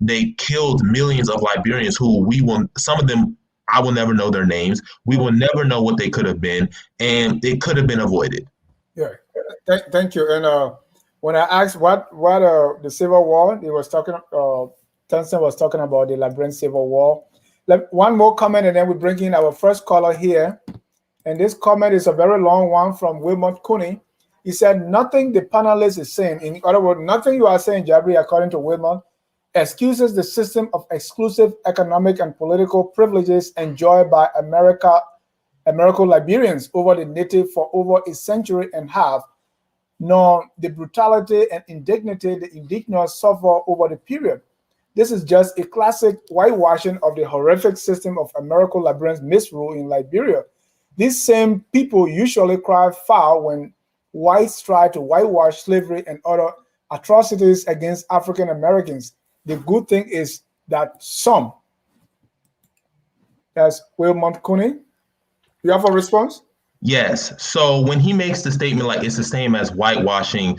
S2: they killed millions of Liberians who some of them I will never know their names. We will never know what they could have been, and it could have been avoided.
S1: Yeah, thank you. And when I asked what the Civil War, he was talking. Thompson was talking about the Liberian Civil War. One more comment, and then we bring in our first caller here. And this comment is a very long one from Wilmot Cooney. He said, "Nothing the panelist is saying, in other words, nothing you are saying, Jabri, according to Wilmot, excuses the system of exclusive economic and political privileges enjoyed by American Liberians over the native for over a century and a half, nor the brutality and indignity the indigenous suffer over the period. This is just a classic whitewashing of the horrific system of American Liberians' misrule in Liberia. These same people usually cry foul when whites try to whitewash slavery and other atrocities against African Americans. The good thing is that some." That's Wilmot Cooney. You have a response?
S2: Yes. So when he makes the statement like it's the same as whitewashing,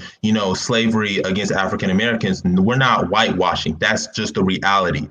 S2: slavery against African Americans, we're not whitewashing. That's just the reality.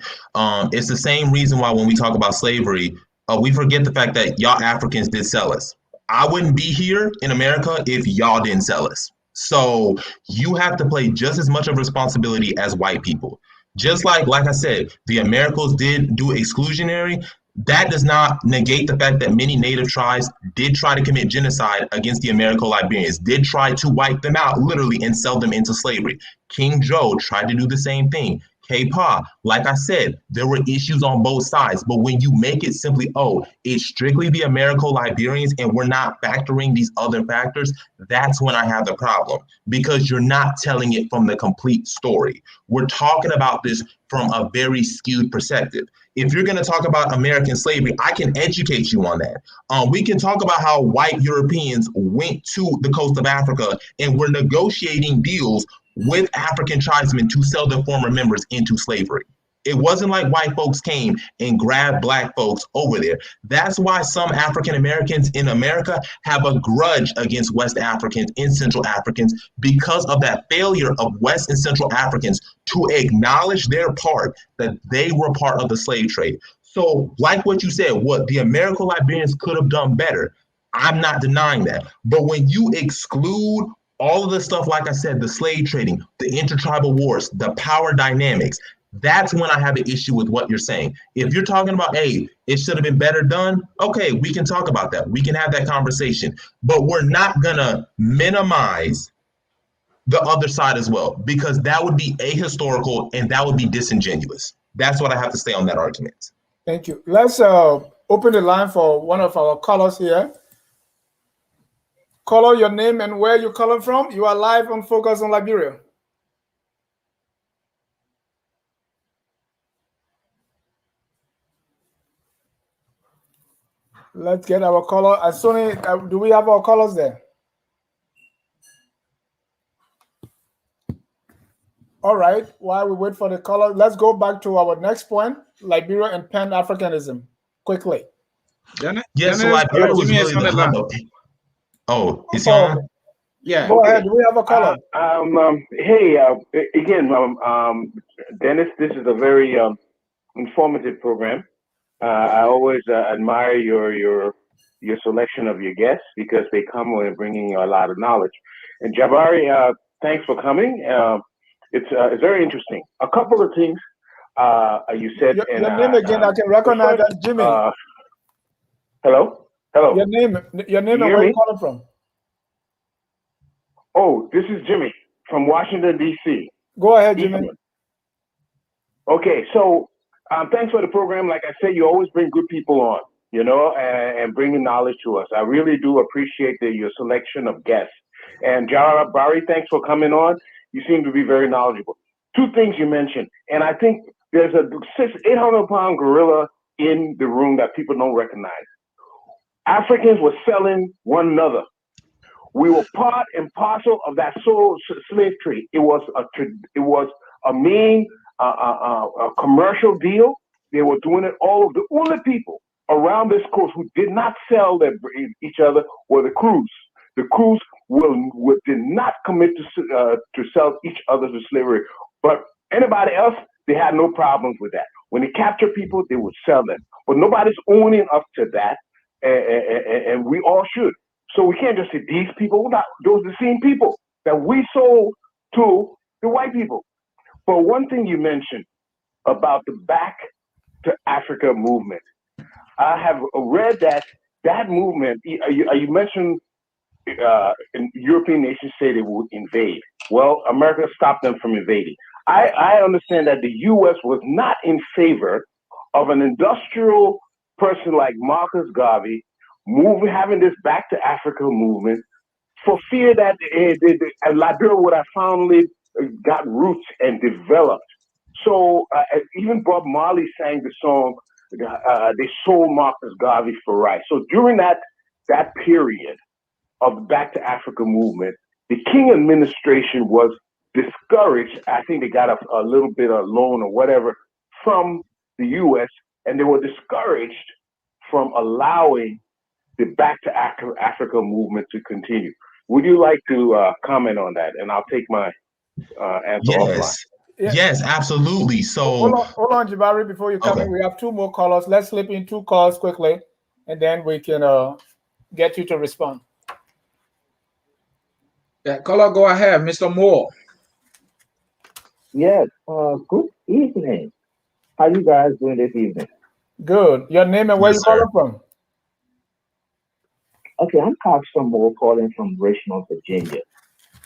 S2: It's the same reason why when we talk about slavery, we forget the fact that y'all Africans did sell us. I wouldn't be here in America if y'all didn't sell us. So you have to play just as much of responsibility as white people. Just like I said, the Americans did do exclusionary. That does not negate the fact that many native tribes did try to commit genocide against the American Liberians, did try to wipe them out literally and sell them into slavery. King Joe tried to do the same thing. K-Pa, like I said, there were issues on both sides, but when you make it simply, it's strictly the American Liberians and we're not factoring these other factors, that's when I have the problem, because you're not telling it from the complete story. We're talking about this from a very skewed perspective. If you're going to talk about American slavery, I can educate you on that. We can talk about how white Europeans went to the coast of Africa and were negotiating deals with African tribesmen to sell their former members into slavery. It wasn't like white folks came and grabbed black folks over there. That's why some African Americans in America have a grudge against West Africans and Central Africans, because of that failure of West and Central Africans to acknowledge their part, that they were part of the slave trade. So like what you said, what the American Liberians could have done better, I'm not denying that. But when you exclude all of the stuff, like I said, the slave trading, the intertribal wars, the power dynamics, that's when I have an issue with what you're saying. If you're talking about, hey, it should have been better done, okay, we can talk about that. We can have that conversation. But we're not going to minimize the other side as well, because that would be ahistorical and that would be disingenuous. That's what I have to say on that argument.
S1: Thank you. Let's open the line for one of our callers here. Caller, your name and where you're calling from. You are live on Focus on Liberia. Let's get our caller. Asuni, do we have our callers there? All right. While we wait for the caller, let's go back to our next point, Liberia and Pan-Africanism, quickly.
S2: Yes, so Liberia was really the hub of... Oh, is he on?
S1: Yeah. Go ahead. Do we have a caller?
S3: Hey, again, Dennis, this is a very informative program. I always admire your selection of your guests, because they come with bringing a lot of knowledge. And Jabari, thanks for coming. It's very interesting. A couple of things you said.
S1: Your name again? I can recognize that, Jimmy.
S3: Hello.
S1: Your name and where you calling from?
S3: Oh, this is Jimmy from Washington, D.C.
S1: Go ahead, Jimmy.
S3: Okay, so thanks for the program. Like I said, you always bring good people on, and bringing knowledge to us. I really do appreciate your selection of guests. And Jabari, thanks for coming on. You seem to be very knowledgeable. Two things you mentioned, and I think there's a 800-pound gorilla in the room that people don't recognize. Africans were selling one another. We were part and parcel of that slave trade. It was a mean commercial deal. They were doing it all over. The only people around this coast who did not sell each other were the crews. The crews did not commit to sell each other to slavery. But anybody else, they had no problems with that. When they capture people, they would sell them. But nobody's owning up to that, and we all should. So we can't just say these people, those are the same people that we sold to the white people. But one thing you mentioned about the Back to Africa movement, I have read that movement, you mentioned European nations say they would invade. Well, America stopped them from invading. I understand that the U.S. was not in favor of an industrial person like Marcus Garvey having this Back to Africa movement for fear that Liberia would have finally got roots and developed. So even Bob Marley sang the song, they sold Marcus Garvey for rice. So during that period of the Back to Africa movement, the King administration was discouraged. I think they got a little bit of loan or whatever from the U.S., and they were discouraged from allowing the Back to Africa movement to continue. Would you like to comment on that? And I'll take my answer offline.
S2: Yes, absolutely. So
S1: hold on, Jabari, before you come in, we have 2 more callers. Let's slip in 2 calls quickly, and then we can get you to respond.
S4: Yeah, caller, go ahead, Mr. Moore.
S5: Yes, good evening. How you guys doing this evening?
S1: Good. Your name and where you calling from?
S5: Okay, I'm Carson Moore calling from Richmond, Virginia.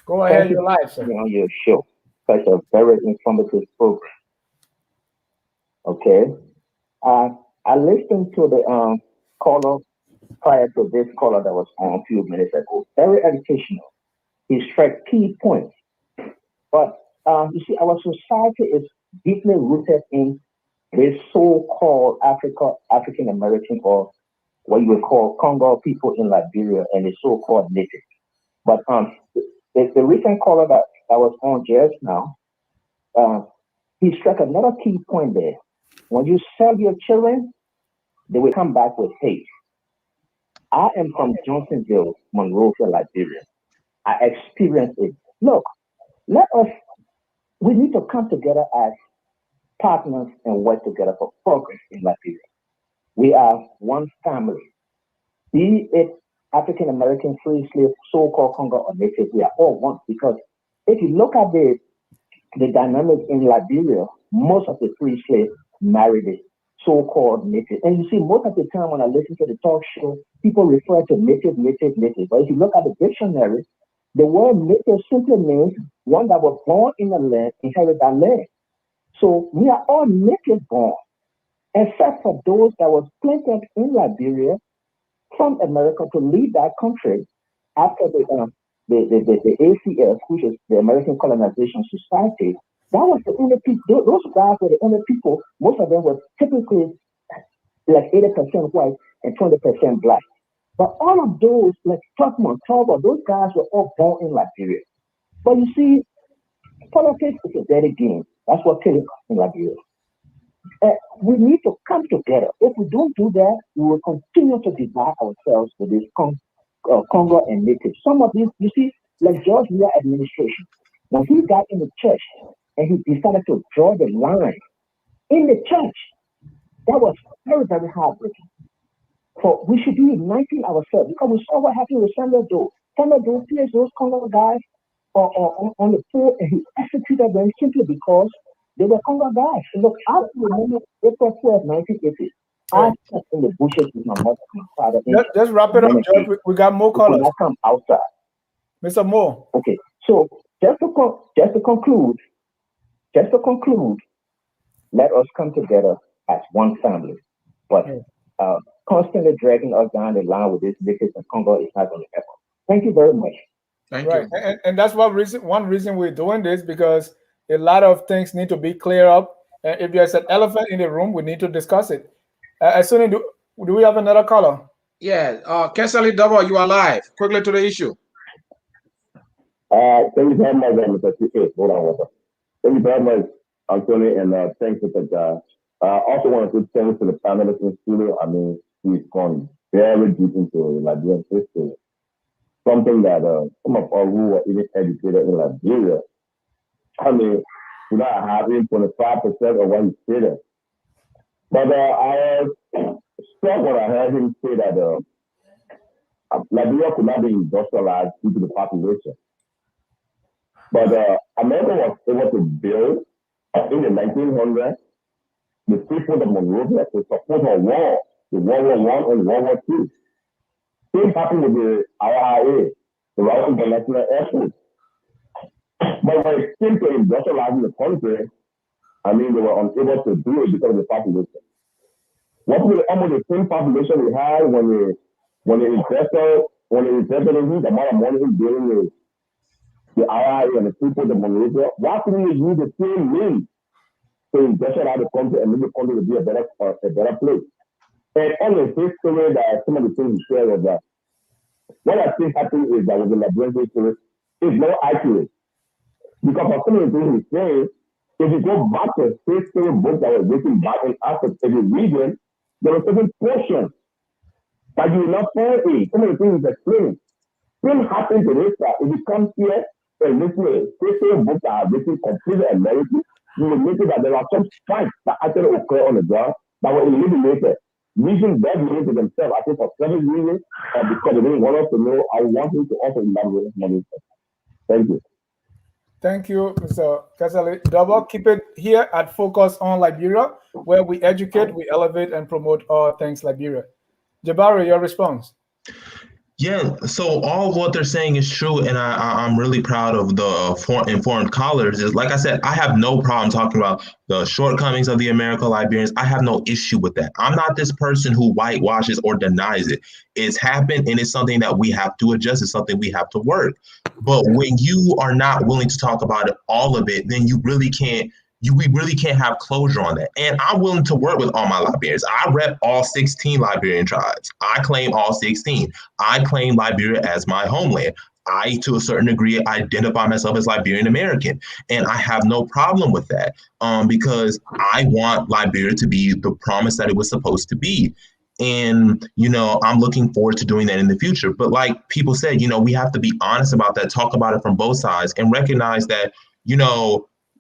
S1: Go ahead, you're live, sir.
S5: On your show. Such a very informative program. Okay. I listened to the caller prior to this caller that was on a few minutes ago. Very educational. He struck key points. But you see, our society is deeply rooted in this so-called African American, or what you would call Congo people in Liberia, and the so-called native. But the recent caller that was on just now, he struck another key point there. When you sell your children, they will come back with hate. I am from Johnsonville, Monrovia, Liberia. I experienced it. Look, we need to come together as partners and work together for progress in Liberia. We are one family. Be it African American, free slave, so-called Congo or native, we are all one. Because if you look at the dynamic in Liberia, most of the free slaves married the so-called native. And you see, most of the time when I listen to the talk show, people refer to native. But if you look at the dictionary, the word native simply means one that was born in the land, inherit that land. So we are all native born, except for those that was planted in Liberia from America to leave that country after the ACS, which is the American Colonization Society. That was the only people, those guys were the only people, most of them were typically like 80% white and 20% black. But all of those, like Tubman, those guys were all born in Liberia. But you see, politics is a dirty game. That's what killing us in Liberia. We need to come together. If we don't do that, we will continue to divide ourselves with this Congo and native. Some of these, you see, like George Weah administration, when he got in the church and he decided to draw the line in the church, that was very, very heartbreaking. So we should be uniting ourselves, because we saw what happened with Samuel Doe. Samuel Doe placed those Congo guys on the pole, and he executed them simply because they were Congo guys. And look, I remember April 12, 1980. I sat in the bushes with my mother and my father.
S1: Just wrap it up, George. We got more callers.
S5: I come outside.
S1: Mr. Moore.
S5: Okay, so just to conclude, let us come together as one family. But constantly dragging us down the line with this because of Congo is not going to happen. Thank you very much.
S4: Thank you.
S1: And that's one reason we're doing this, because a lot of things need to be cleared up. And if there's an elephant in the room, we need to discuss it. As soon as do we have another caller?
S4: Yeah, Kesali Double, you are live. Quickly to the issue.
S6: Thank you very much, Hold on. Thank you very much, Anthony, and thanks to the guy. I also want to give thanks to the panelists in the studio. I mean, he's gone very deep into Liberian history. Something that some of us who were even educated in Liberia, I mean, without having 25% of what he stated, But I struck when I heard him say that Liberia could not be industrialized due to the population. But America was able to build in the 1900s the seaport of Monrovia to support our war, the World War I and World War II. Same happened with the RIA, the Royal International Airport. But when it came to industrializing the country, I mean, they were unable to do it because of the population. What was almost the same population we had when they invested in the amount of money in building the RIA and the seaport of Monrovia? Why couldn't we use the same means to industrialize the country and make the country to be a better place? And on the history that some of the things we share was that what I think happened is that with the Liberian history is more accurate. Because of some of the things we say, if you go back to history books that were written back in Africa, if you read them, there were certain portions that you will not find in. Some of the things is explained. Things happen to this guy. If you come here and listen to history books that are written completely American, you will notice that there are some strikes that actually occur on the ground that were eliminated. Using that meaning to themselves, I think for several reasons, because they didn't want us to know, I want you to also elaborate on this. Thank you.
S1: Thank you, Mr. Casale. Double, keep it here at Focus on Liberia, where we educate, we elevate, and promote all things Liberia. Jabari, your response.
S2: Yeah, so all of what they're saying is true, and I'm really proud of the informed callers. Is like I said, I have no problem talking about the shortcomings of the American Liberians. I have no issue with that. I'm not this person who whitewashes or denies it. It's happened, and it's something that we have to adjust. It's something we have to work. But when you are not willing to talk about it, all of it, then you really can't. We really can't have closure on that. And I'm willing to work with all my Liberians. I rep all 16 Liberian tribes. I claim all 16. I claim Liberia as my homeland. I, to a certain degree, identify myself as Liberian American. And I have no problem with that because I want Liberia to be the promise that it was supposed to be. And, I'm looking forward to doing that in the future. But like people said, we have to be honest about that, talk about it from both sides, and recognize that,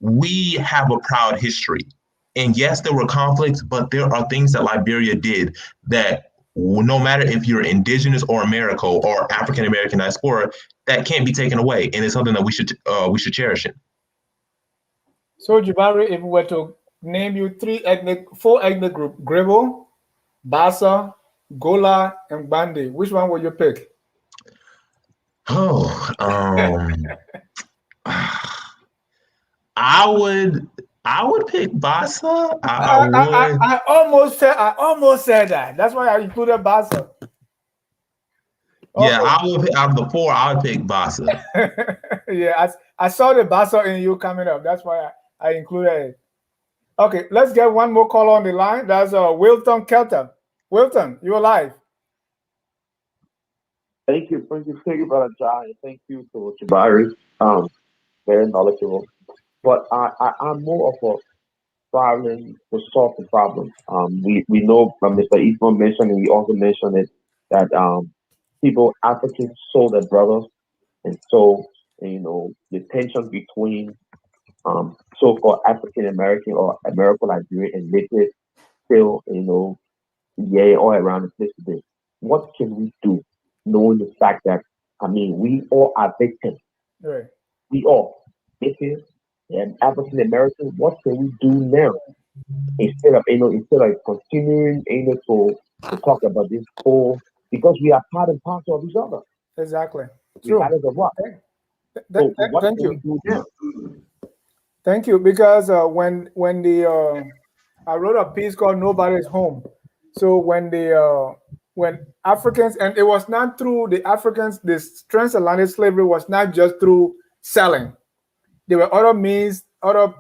S2: we have a proud history. And yes, there were conflicts, but there are things that Liberia did that no matter if you're indigenous or American or African-American diaspora, that can't be taken away. And it's something that we should cherish it.
S1: So Jabari, if we were to name you four ethnic groups, Grebo, Bassa, Gola, and Bandi, which one will you pick?
S2: I would pick Bassa.
S1: I almost said that. That's why I included Bassa.
S2: Yeah, I would pick, out of the four, I would pick Bassa.
S1: Yeah, I saw the Bassa in you coming up. That's why I included it. Okay, let's get one more call on the line. That's Wilton Kelter. Wilton, you're live.
S7: Thank you, Brother John. Thank you to Jabari. Very knowledgeable. But I'm more of a problem to solve the problem. We know Mr. Eastman mentioned, and he also mentioned it, that Africans sold their brothers, and so the tension between so-called African American or American Liberian and native still all around the place today. What can we do, knowing the fact that we all are victims?
S1: Right.
S7: We all native and African American. What can we do now instead of continuing to talk about this whole, because we are part and parcel of each other.
S1: Exactly. True.
S7: Regardless of what.
S1: Thank you. Thank you. Because when I wrote a piece called "Nobody's Home," so when Africans, and it was not through the Africans, this transatlantic slavery was not just through selling. There were other means, other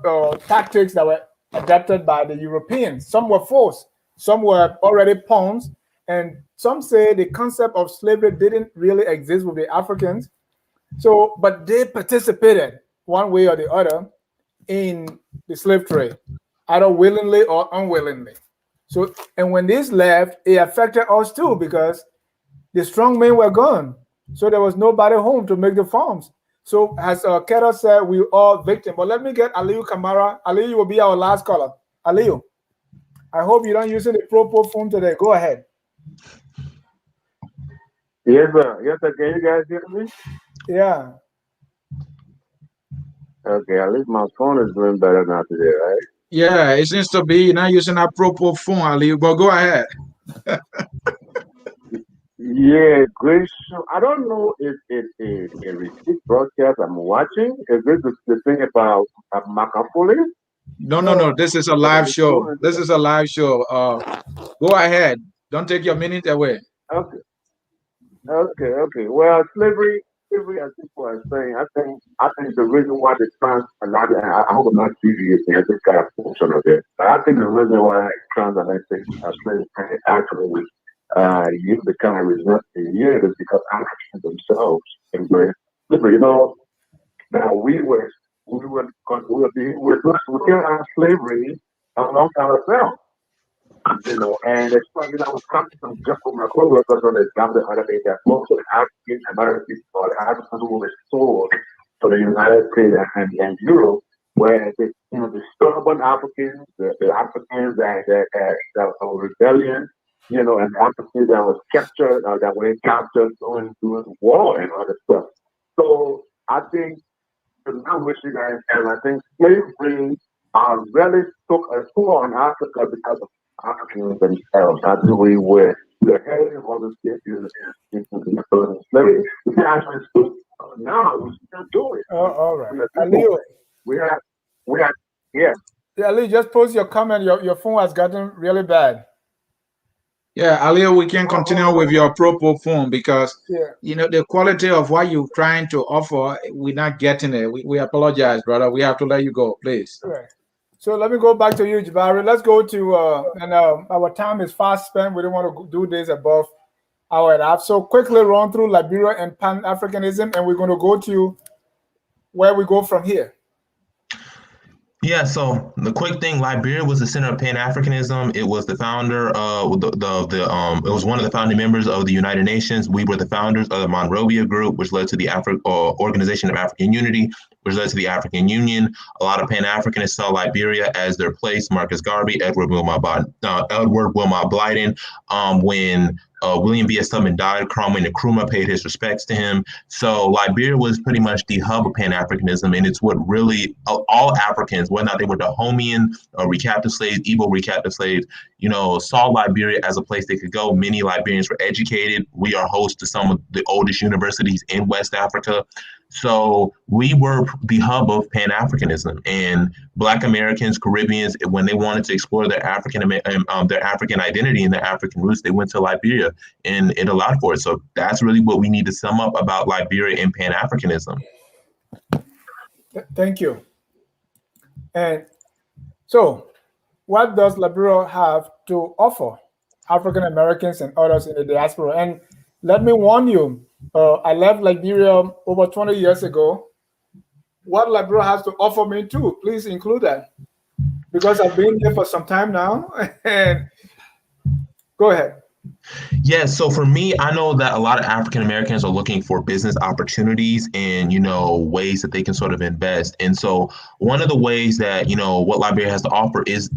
S1: tactics that were adapted by the Europeans. Some were forced, some were already pawns, and some say the concept of slavery didn't really exist with the Africans. So, but they participated one way or the other in the slave trade, either willingly or unwillingly. So, and when this left, it affected us too, because the strong men were gone. So there was nobody home to make the farms. So as Kera said, we all victims. But let me get Aliyu Kamara. Aliyu will be our last caller. Aliyu. I hope you don't use the proper phone today. Go ahead.
S3: Yes, sir. Yes, sir. Can you guys hear me?
S1: Yeah.
S3: Okay, at least my phone is doing better now today, right?
S4: Yeah, it seems to be you're not using a proper phone, Ali, but go ahead.
S3: Yeah, great show. I don't know if it's a repeat broadcast I'm watching. Is this the thing about Macafoli?
S4: No. This is a live show. This is a live show. Go ahead. Don't take your minute away.
S3: Okay, okay. Well, slavery, as people are saying, I think the reason why the transatlantic, I hope I'm not serious, I just got a portion of it. But I think the reason why transatlantic slavery actually used to kind of resist the year is because Africans themselves embraced slavery. You know, now we came out of slavery a long time ago. And it's funny, I was coming from just from my coworkers on the job that that most of the African Americans or the Africans who were sold to the United States and Europe, where the stubborn Africans, the Africans that were rebellion, and the Africans that was captured, that were captured during the war and other stuff. So I think I'm with you guys, and I think slavery really took a toll on Africa because of Africans themselves. I do we were the head of all the states in slavery. We can actually still now we still do it.
S1: Oh, all right.
S3: We have yeah.
S1: Yeah, Ali, just post your comment. Your phone has gotten really bad.
S4: Yeah, Ali, we can continue with your proper phone because
S1: yeah.
S4: The quality of what you're trying to offer, we're not getting it. We apologize, brother. We have to let you go, please.
S1: Right. So let me go back to you, Jabari. Let's go to our time is fast spent. We don't want to do this above hour and a half. So quickly run through Liberia and Pan-Africanism, and we're going to go to where we go from here.
S2: Yeah, so the quick thing, Liberia was the center of Pan-Africanism. It was the founder of it was one of the founding members of the United Nations. We were the founders of the Monrovia Group, which led to the Organization of African Unity, which led to the African Union. A lot of Pan-Africanists saw Liberia as their place. Marcus Garvey, Edward Wilmot Blyden, when William B.S. Tubman died, Cromwell Nkrumah paid his respects to him. So Liberia was pretty much the hub of Pan-Africanism, and it's what really all Africans, whether or not they were Dahomian or recaptive slaves, Igbo recaptive slaves, saw Liberia as a place they could go. Many Liberians were educated. We are host to some of the oldest universities in West Africa. So we were the hub of Pan-Africanism, and Black Americans, Caribbeans, when they wanted to explore their African identity and their African roots, they went to Liberia, and it allowed for it. So that's really what we need to sum up about Liberia and Pan-Africanism.
S1: Thank you. And so, what does Liberia have to offer African Americans and others in the diaspora? And let me warn you, I left Liberia over 20 years ago. What Liberia has to offer me too, please include that. Because I've been here for some time now. And go ahead.
S2: Yeah, so for me, I know that a lot of African Americans are looking for business opportunities and, ways that they can sort of invest. And so one of the ways that, what Liberia has to offer is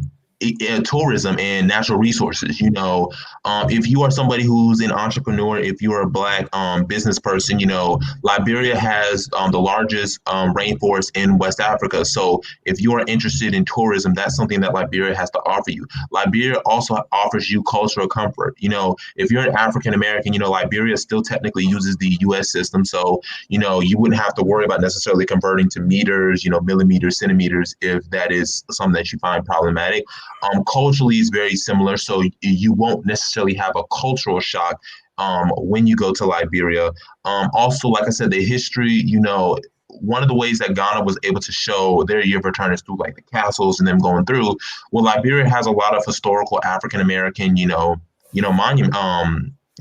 S2: tourism and natural resources. If you are somebody who's an entrepreneur, if you're a Black business person, Liberia has the largest rainforest in West Africa. So if you are interested in tourism, that's something that Liberia has to offer you. Liberia also offers you cultural comfort. If you're an African American, Liberia still technically uses the U.S. system. So, you wouldn't have to worry about necessarily converting to meters, millimeters, centimeters, if that is something that you find problematic. Culturally is very similar, so you won't necessarily have a cultural shock when you go to Liberia. Also, like I said, the history, one of the ways that Ghana was able to show their year of return is through like the castles and them going through. Well, Liberia has a lot of historical African American,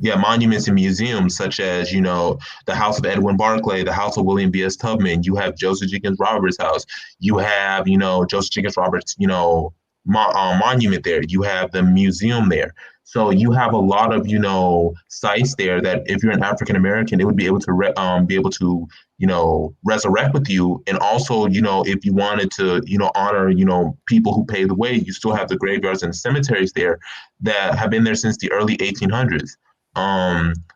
S2: monuments and museums, such as, the House of Edwin Barclay, the House of William B.S. Tubman. You have Joseph Jenkins Roberts' house. You have, Joseph Jenkins Roberts, monument there. You have the museum there. So you have a lot of, sites there that if you're an African American, it would be able to resurrect with you. And also, if you wanted to, honor, people who paved the way, you still have the graveyards and cemeteries there that have been there since the early 1800s.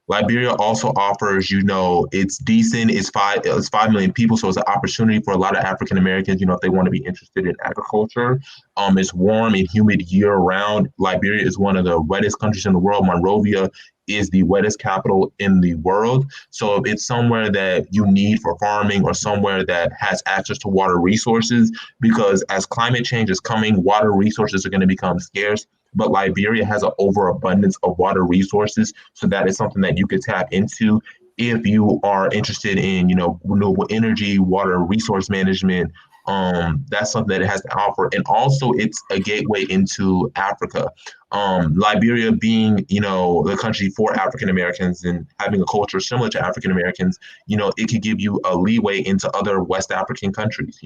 S2: Liberia also offers, it's decent. It's 5 million people, so it's an opportunity for a lot of African Americans, if they want to be interested in agriculture. It's warm and humid year round. Liberia is one of the wettest countries in the world. Monrovia is the wettest capital in the world. So if it's somewhere that you need for farming or somewhere that has access to water resources, because as climate change is coming, water resources are going to become scarce. But Liberia has an overabundance of water resources. So that is something that you could tap into if you are interested in, renewable energy, water resource management. That's something that it has to offer. And also it's a gateway into Africa. Liberia being, the country for African Americans and having a culture similar to African Americans, it could give you a leeway into other West African countries,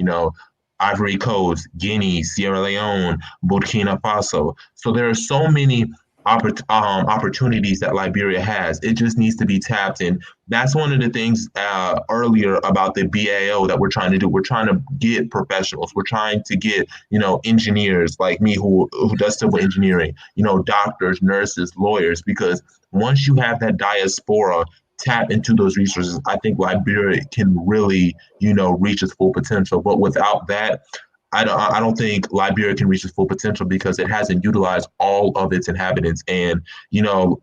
S2: Ivory Coast, Guinea, Sierra Leone, Burkina Faso. So there are so many opportunities that Liberia has. It just needs to be tapped in. That's one of the things earlier about the BAIO that we're trying to do. We're trying to get professionals. We're trying to get, engineers like me who does civil engineering, doctors, nurses, lawyers, because once you have that diaspora tap into those resources, I think Liberia can really, reach its full potential. But without that, I don't think Liberia can reach its full potential because it hasn't utilized all of its inhabitants. And,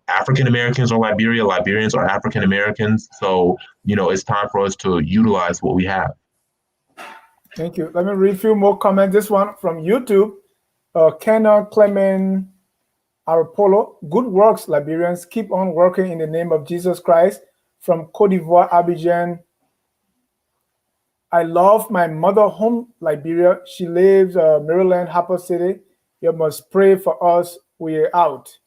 S2: African Americans are Liberia, Liberians are African Americans. So, it's time for us to utilize what we have.
S1: Thank you. Let me read a few more comments. This one from YouTube. Kenna Clement Arapolo. Good works, Liberians. Keep on working in the name of Jesus Christ. From Cote d'Ivoire, Abidjan. I love my mother home, Liberia. She lives Maryland, Harper City. You must pray for us. We're out.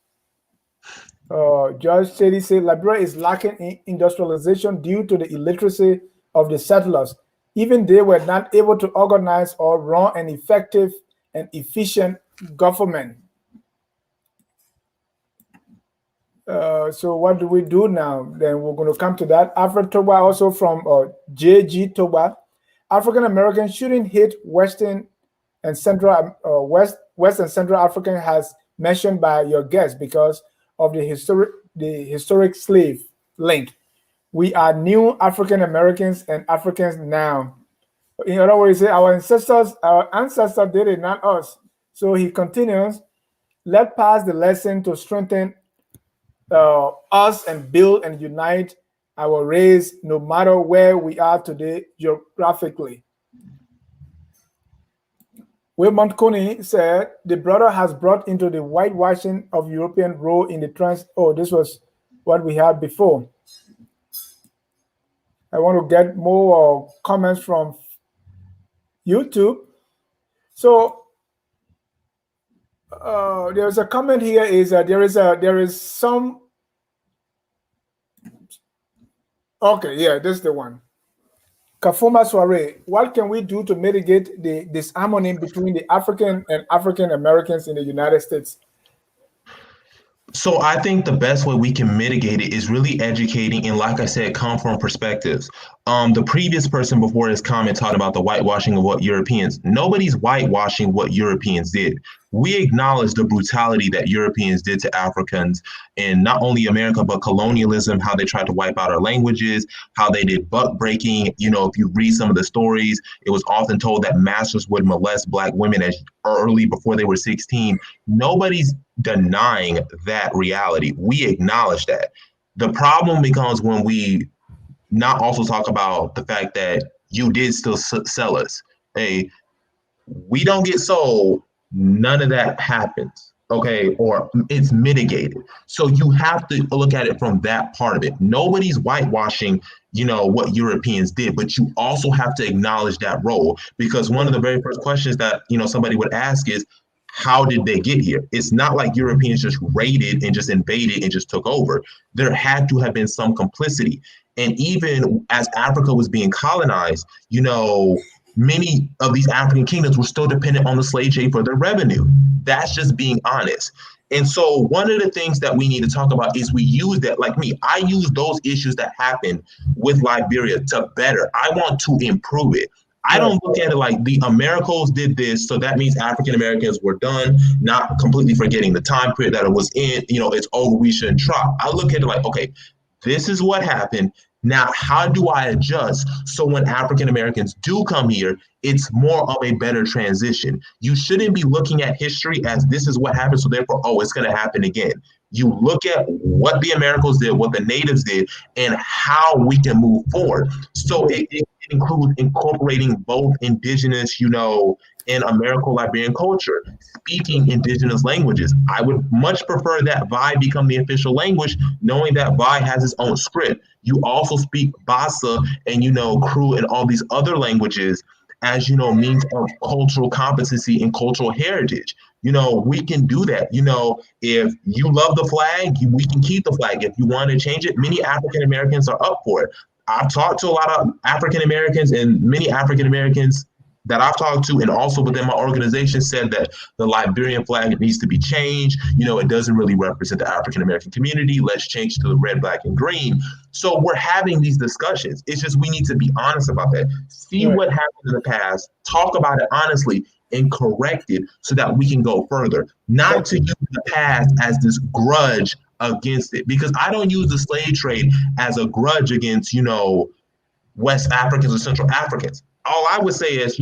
S1: George Shady said Liberia is lacking in industrialization due to the illiteracy of the settlers. Even they were not able to organize or run an effective and efficient government. So what do we do now? Then we're going to come to that. Alfred Toba, also from JG Toba. African Americans shouldn't hit West and Central African, has mentioned by your guest, because of the historic slave link. We are new African Americans and Africans now. In other words, our ancestors did it, not us. So he continues, let's pass the lesson to strengthen us and build and unite our race, no matter where we are today geographically. Will Montconi said the brother has brought into the whitewashing of European role in the this was what we had before. I want to get more comments from YouTube. So there's a comment here is there is some. Okay, yeah, this is the one. Kafuma Soare, what can we do to mitigate the disharmony between the African and African Americans in the United States?
S2: So I think the best way we can mitigate it is really educating and, like I said, come from perspectives. The previous person before this comment talked about the whitewashing of what Europeans. Nobody's whitewashing what Europeans did. We acknowledge the brutality that Europeans did to Africans in not only America, but colonialism, how they tried to wipe out our languages, how they did buck breaking. You know, if you read some of the stories, it was often told that masters would molest Black women as early before they were 16. Nobody's denying that reality. We acknowledge that. The problem becomes when we not also talk about the fact that you did still sell us. Hey, we don't get sold. None of that happens, okay? Or it's mitigated. So you have to look at it from that part of it. Nobody's whitewashing, you know, what Europeans did, but you also have to acknowledge that role, because one of the very first questions that, you know, somebody would ask is, how did they get here? It's not like Europeans just raided and just invaded and just took over. There had to have been some complicity. And even as Africa was being colonized, you know, many of these African kingdoms were still dependent on the slave trade for their revenue. That's just being honest. And so one of the things that we need to talk about is we use that, like me, I use those issues that happened with Liberia to better. I want to improve it. I don't look at it like the Americans did this, so that means African Americans were done, not completely forgetting the time period that it was in, it's over, we shouldn't try. I look at it like, okay, this is what happened. Now, how do I adjust so when African Americans do come here, it's more of a better transition? You shouldn't be looking at history as this is what happened, so therefore, oh, it's going to happen again. You look at what the Americans did, what the natives did, and how we can move forward. So it includes incorporating both indigenous, and Americo-Liberian culture, speaking indigenous languages. I would much prefer that VI become the official language, knowing that VI has its own script. You also speak Bassa and, Kru and all these other languages as, means of cultural competency and cultural heritage. We can do that. If you love the flag, we can keep the flag. If you want to change it, many African Americans are up for it. I've talked to a lot of African Americans, and many African Americans that I've talked to and also within my organization said that the Liberian flag needs to be changed. It doesn't really represent the African American community. Let's change to the red, black, and green. So we're having these discussions. It's just we need to be honest about that. See what happened in the past, talk about it honestly, and correct it so that we can go further. Not to use the past as this grudge against it, because I don't use the slave trade as a grudge against, West Africans or Central Africans. All I would say is,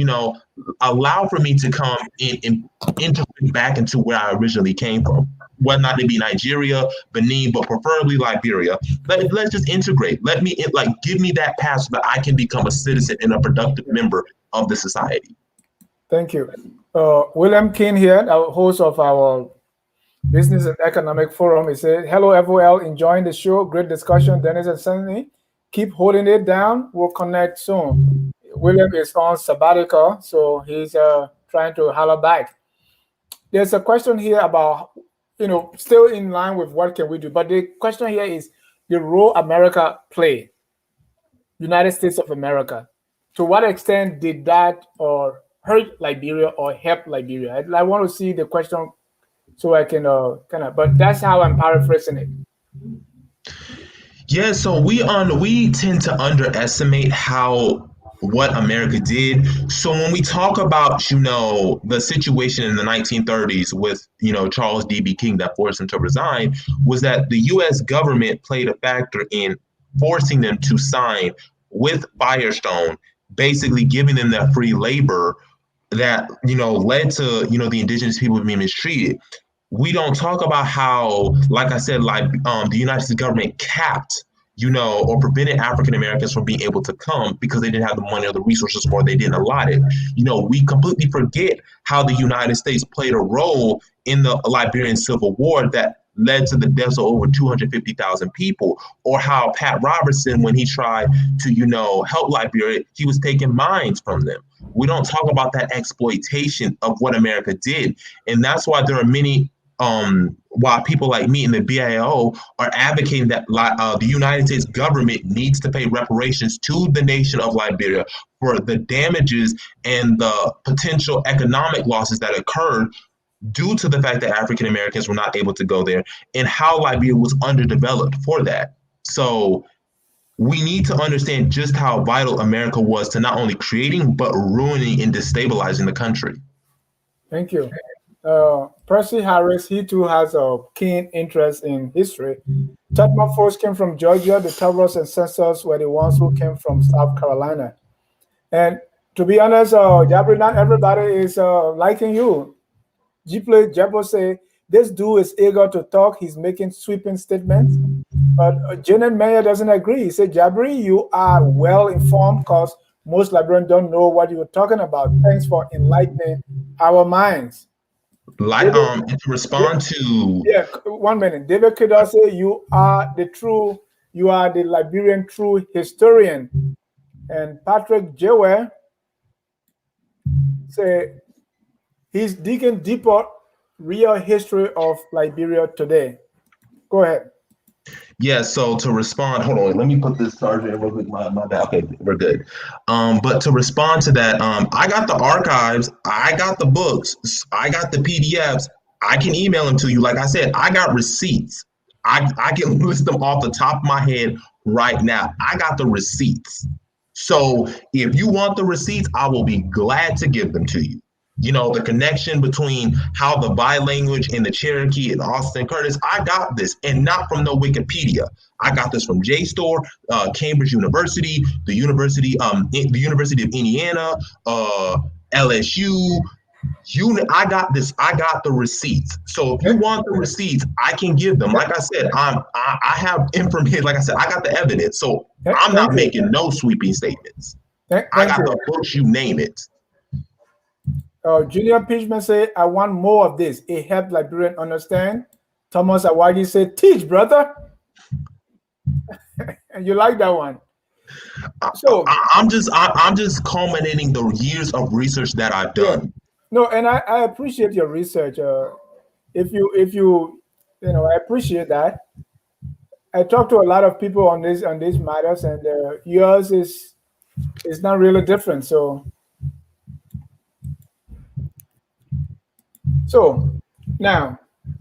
S2: allow for me to come in and integrate back into where I originally came from, whether not it be Nigeria, Benin, but preferably Liberia. Let's just integrate. Give me that path so that I can become a citizen and a productive member of the society.
S1: Thank you. William King here, our host of our Business and Economic Forum. He said, hello, FOL, enjoying the show. Great discussion. Dennis and Sunny, keep holding it down. We'll connect soon. William is on sabbatical, so he's trying to holler back. There's a question here about, still in line with what can we do, but the question here is the role America play, United States of America. To what extent did that or hurt Liberia or help Liberia? I want to see the question so I can but that's how I'm paraphrasing it.
S2: Yeah, so we tend to underestimate what America did. So when we talk about, the situation in the 1930s with, Charles D.B. King that forced him to resign, was that the U.S. government played a factor in forcing them to sign with Firestone, basically giving them that free labor that, led to, the indigenous people being mistreated. We don't talk about how, like I said, the United States government capped, or prevented African Americans from being able to come because they didn't have the money or the resources, or they didn't allot it. We completely forget how the United States played a role in the Liberian Civil War that led to the deaths of over 250,000 people, or how Pat Robertson, when he tried to, help Liberia, he was taking mines from them. We don't talk about that exploitation of what America did. And that's why there are many why people like me in the BAIO are advocating that the United States government needs to pay reparations to the nation of Liberia for the damages and the potential economic losses that occurred due to the fact that African Americans were not able to go there, and how Liberia was underdeveloped for that. So we need to understand just how vital America was to not only creating, but ruining and destabilizing the country.
S1: Thank you. Percy Harris, he too has a keen interest in history. Chatman folks came from Georgia. The Taurus ancestors were the ones who came from South Carolina. And to be honest, Jabri, not everybody is liking you. Jabo say, this dude is eager to talk. He's making sweeping statements. But Janet Mayer doesn't agree. He said, Jabri, you are well informed because most Liberians don't know what you're talking about. Thanks for enlightening our minds.
S2: To respond to
S1: 1 minute. David Kidder say you are the Liberian true historian. And Patrick Jewer say he's digging deeper real history of Liberia today. Go ahead.
S2: Yeah, so to respond, hold on, let me put this charger in real quick. My bad. Okay, we're good. But to respond to that, I got the archives, I got the books, I got the PDFs. I can email them to you. Like I said, I got receipts. I can list them off the top of my head right now. I got the receipts. So if you want the receipts, I will be glad to give them to you. You know, the connection between how the bilanguage and the Cherokee and Austin Curtis, I got this, and not from no Wikipedia. I got this from JSTOR, Cambridge University, the University of Indiana, LSU. I got this. I got the receipts. So if you want the receipts, I can give them. Like I said, I have information. Like I said, I got the evidence. So I'm not making no sweeping statements. I got the books. You name it.
S1: Junior Pitchman say, I want more of this. It helped Liberian understand. Thomas Awagi said, teach, brother. And you like that one. So
S2: I'm just culminating the years of research that I've done.
S1: No, and I appreciate your research. If you I appreciate that. I talk to a lot of people on these matters, and yours is not really different. So now,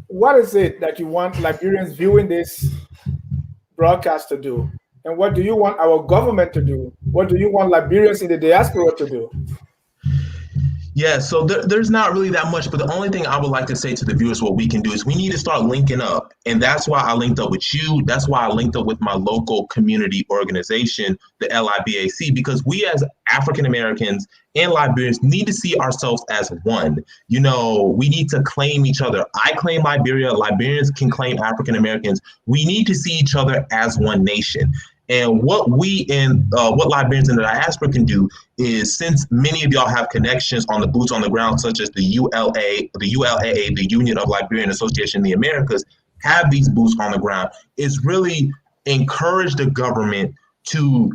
S1: what is it that you want Liberians viewing this broadcast to do? And what do you want our government to do? What do you want Liberians in the diaspora to do?
S2: Yeah, so there's not really that much, but the only thing I would like to say to the viewers, what we can do is we need to start linking up. And that's why I linked up with you. That's why I linked up with my local community organization, the LIBAC, because we as African Americans and Liberians need to see ourselves as one. You know, we need to claim each other. I claim Liberia. Liberians can claim African Americans. We need to see each other as one nation. And what what Liberians in the diaspora can do is, since many of y'all have connections on the boots on the ground, such as the ULAA, the Union of Liberian Association in the Americas, have these boots on the ground, is really encourage the government to,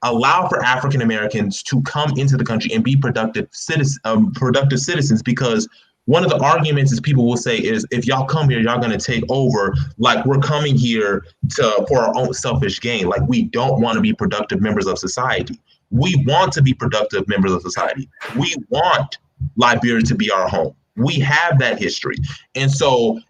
S2: allow for African Americans to come into the country and be productive citizens, because one of the arguments is people will say is, if y'all come here, y'all going to take over, like we're coming here for our own selfish gain. Like, we don't want to be productive members of society. We want to be productive members of society. We want Liberia to be our home. We have that history. And so,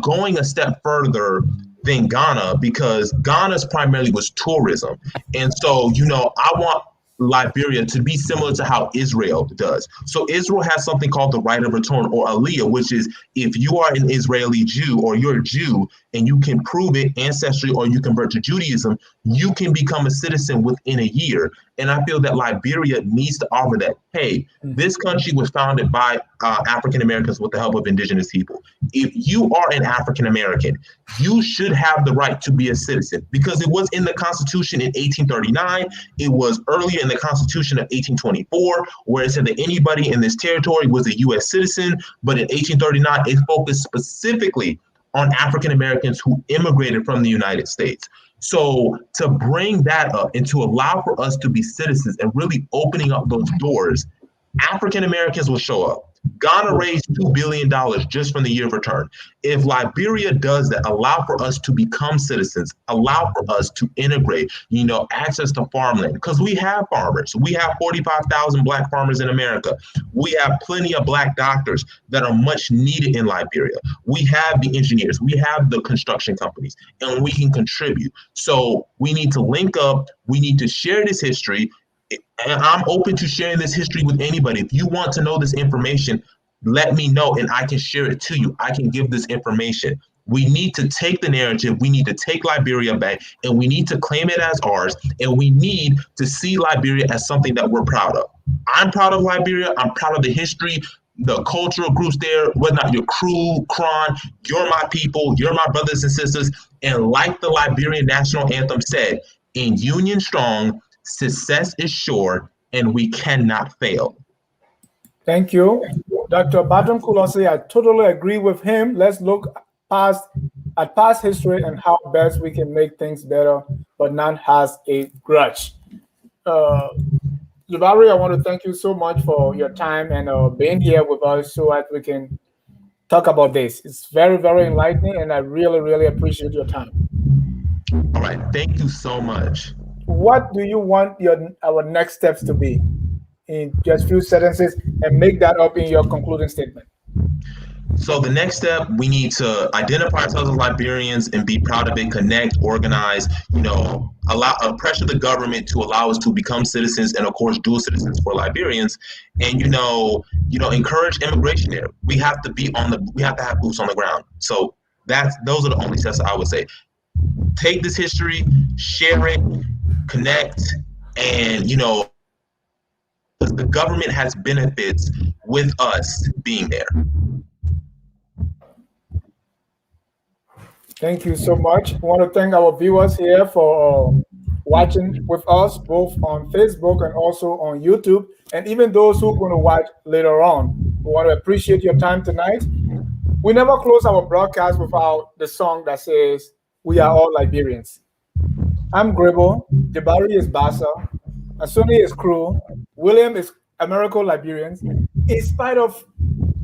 S2: going a step further than Ghana, because Ghana's primarily was tourism. And so, I want Liberia to be similar to how Israel does. So Israel has something called the right of return, or aliyah, which is, if you are an Israeli Jew or you're a Jew and you can prove it ancestrally, or you convert to Judaism, you can become a citizen within a year. And I feel that Liberia needs to offer that. Hey, this country was founded by African Americans with the help of indigenous people. If you are an African American, you should have the right to be a citizen, because it was in the Constitution in 1839. It was earlier in the Constitution of 1824, where it said that anybody in this territory was a U.S. citizen. But in 1839, it focused specifically on African Americans who immigrated from the United States. So to bring that up and to allow for us to be citizens and really opening up those doors, African Americans will show up. Ghana raised $2 billion just from the year of return. If Liberia does that, allow for us to become citizens, allow for us to integrate, access to farmland, because we have farmers. We have 45,000 Black farmers in America. We have plenty of Black doctors that are much needed in Liberia. We have the engineers, we have the construction companies, and we can contribute. So we need to link up. We need to share this history. And I'm open to sharing this history with anybody. If you want to know this information, let me know and I can share it to you. I can give this information. We need to take the narrative. We need to take Liberia back, and we need to claim it as ours. And we need to see Liberia as something that we're proud of. I'm proud of Liberia. I'm proud of the history, the cultural groups there, whether or not you're Kru, Kron, you're my people, you're my brothers and sisters. And like the Liberian national anthem said, in union strong, success is sure, and we cannot fail.
S1: Thank you. Dr. Badram Kulose, I totally agree with him. Let's look at past history and how best we can make things better, but not has a grudge. Jabari, I want to thank you so much for your time and being here with us so that we can talk about this. It's very, very enlightening, and I really, really appreciate your time.
S2: All right. Thank you so much.
S1: What do you want our next steps to be in just few sentences, and make that up in your concluding statement?
S2: So the next step, we need to identify ourselves as Liberians and be proud of it, connect, organize, pressure the government to allow us to become citizens and of course dual citizens for Liberians, and encourage immigration there. We have to have boots on the ground. So those are the only steps I would say. Take this history, share it, connect, and the government has benefits with us being there.
S1: Thank you so much. I want to thank our viewers here for watching with us, both on Facebook and also on YouTube, and even those who are going to watch later on. We want to appreciate your time tonight. We never close our broadcast without the song that says, "We are all Liberians." I'm Gribble, Jabari is Bassa, Asuni is Crew, William is American Liberians. In spite of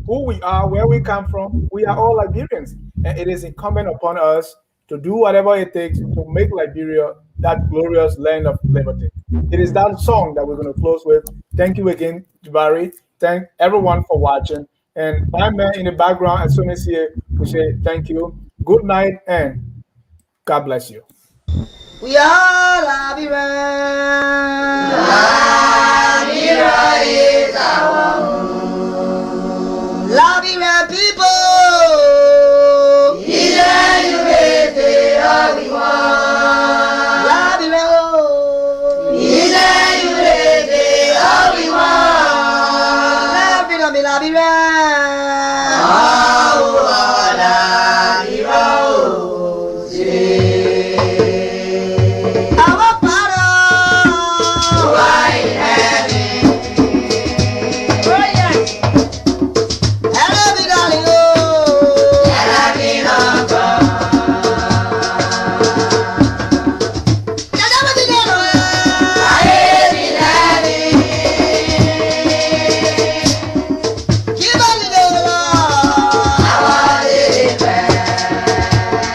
S1: who we are, where we come from, we are all Liberians. And it is incumbent upon us to do whatever it takes to make Liberia that glorious land of liberty. It is that song that we're going to close with. Thank you again, Jabari. Thank everyone for watching. And my man in the background, as soon as here, we say thank you. Good night, and God bless you.
S8: We are Liberians. Liberia is our home.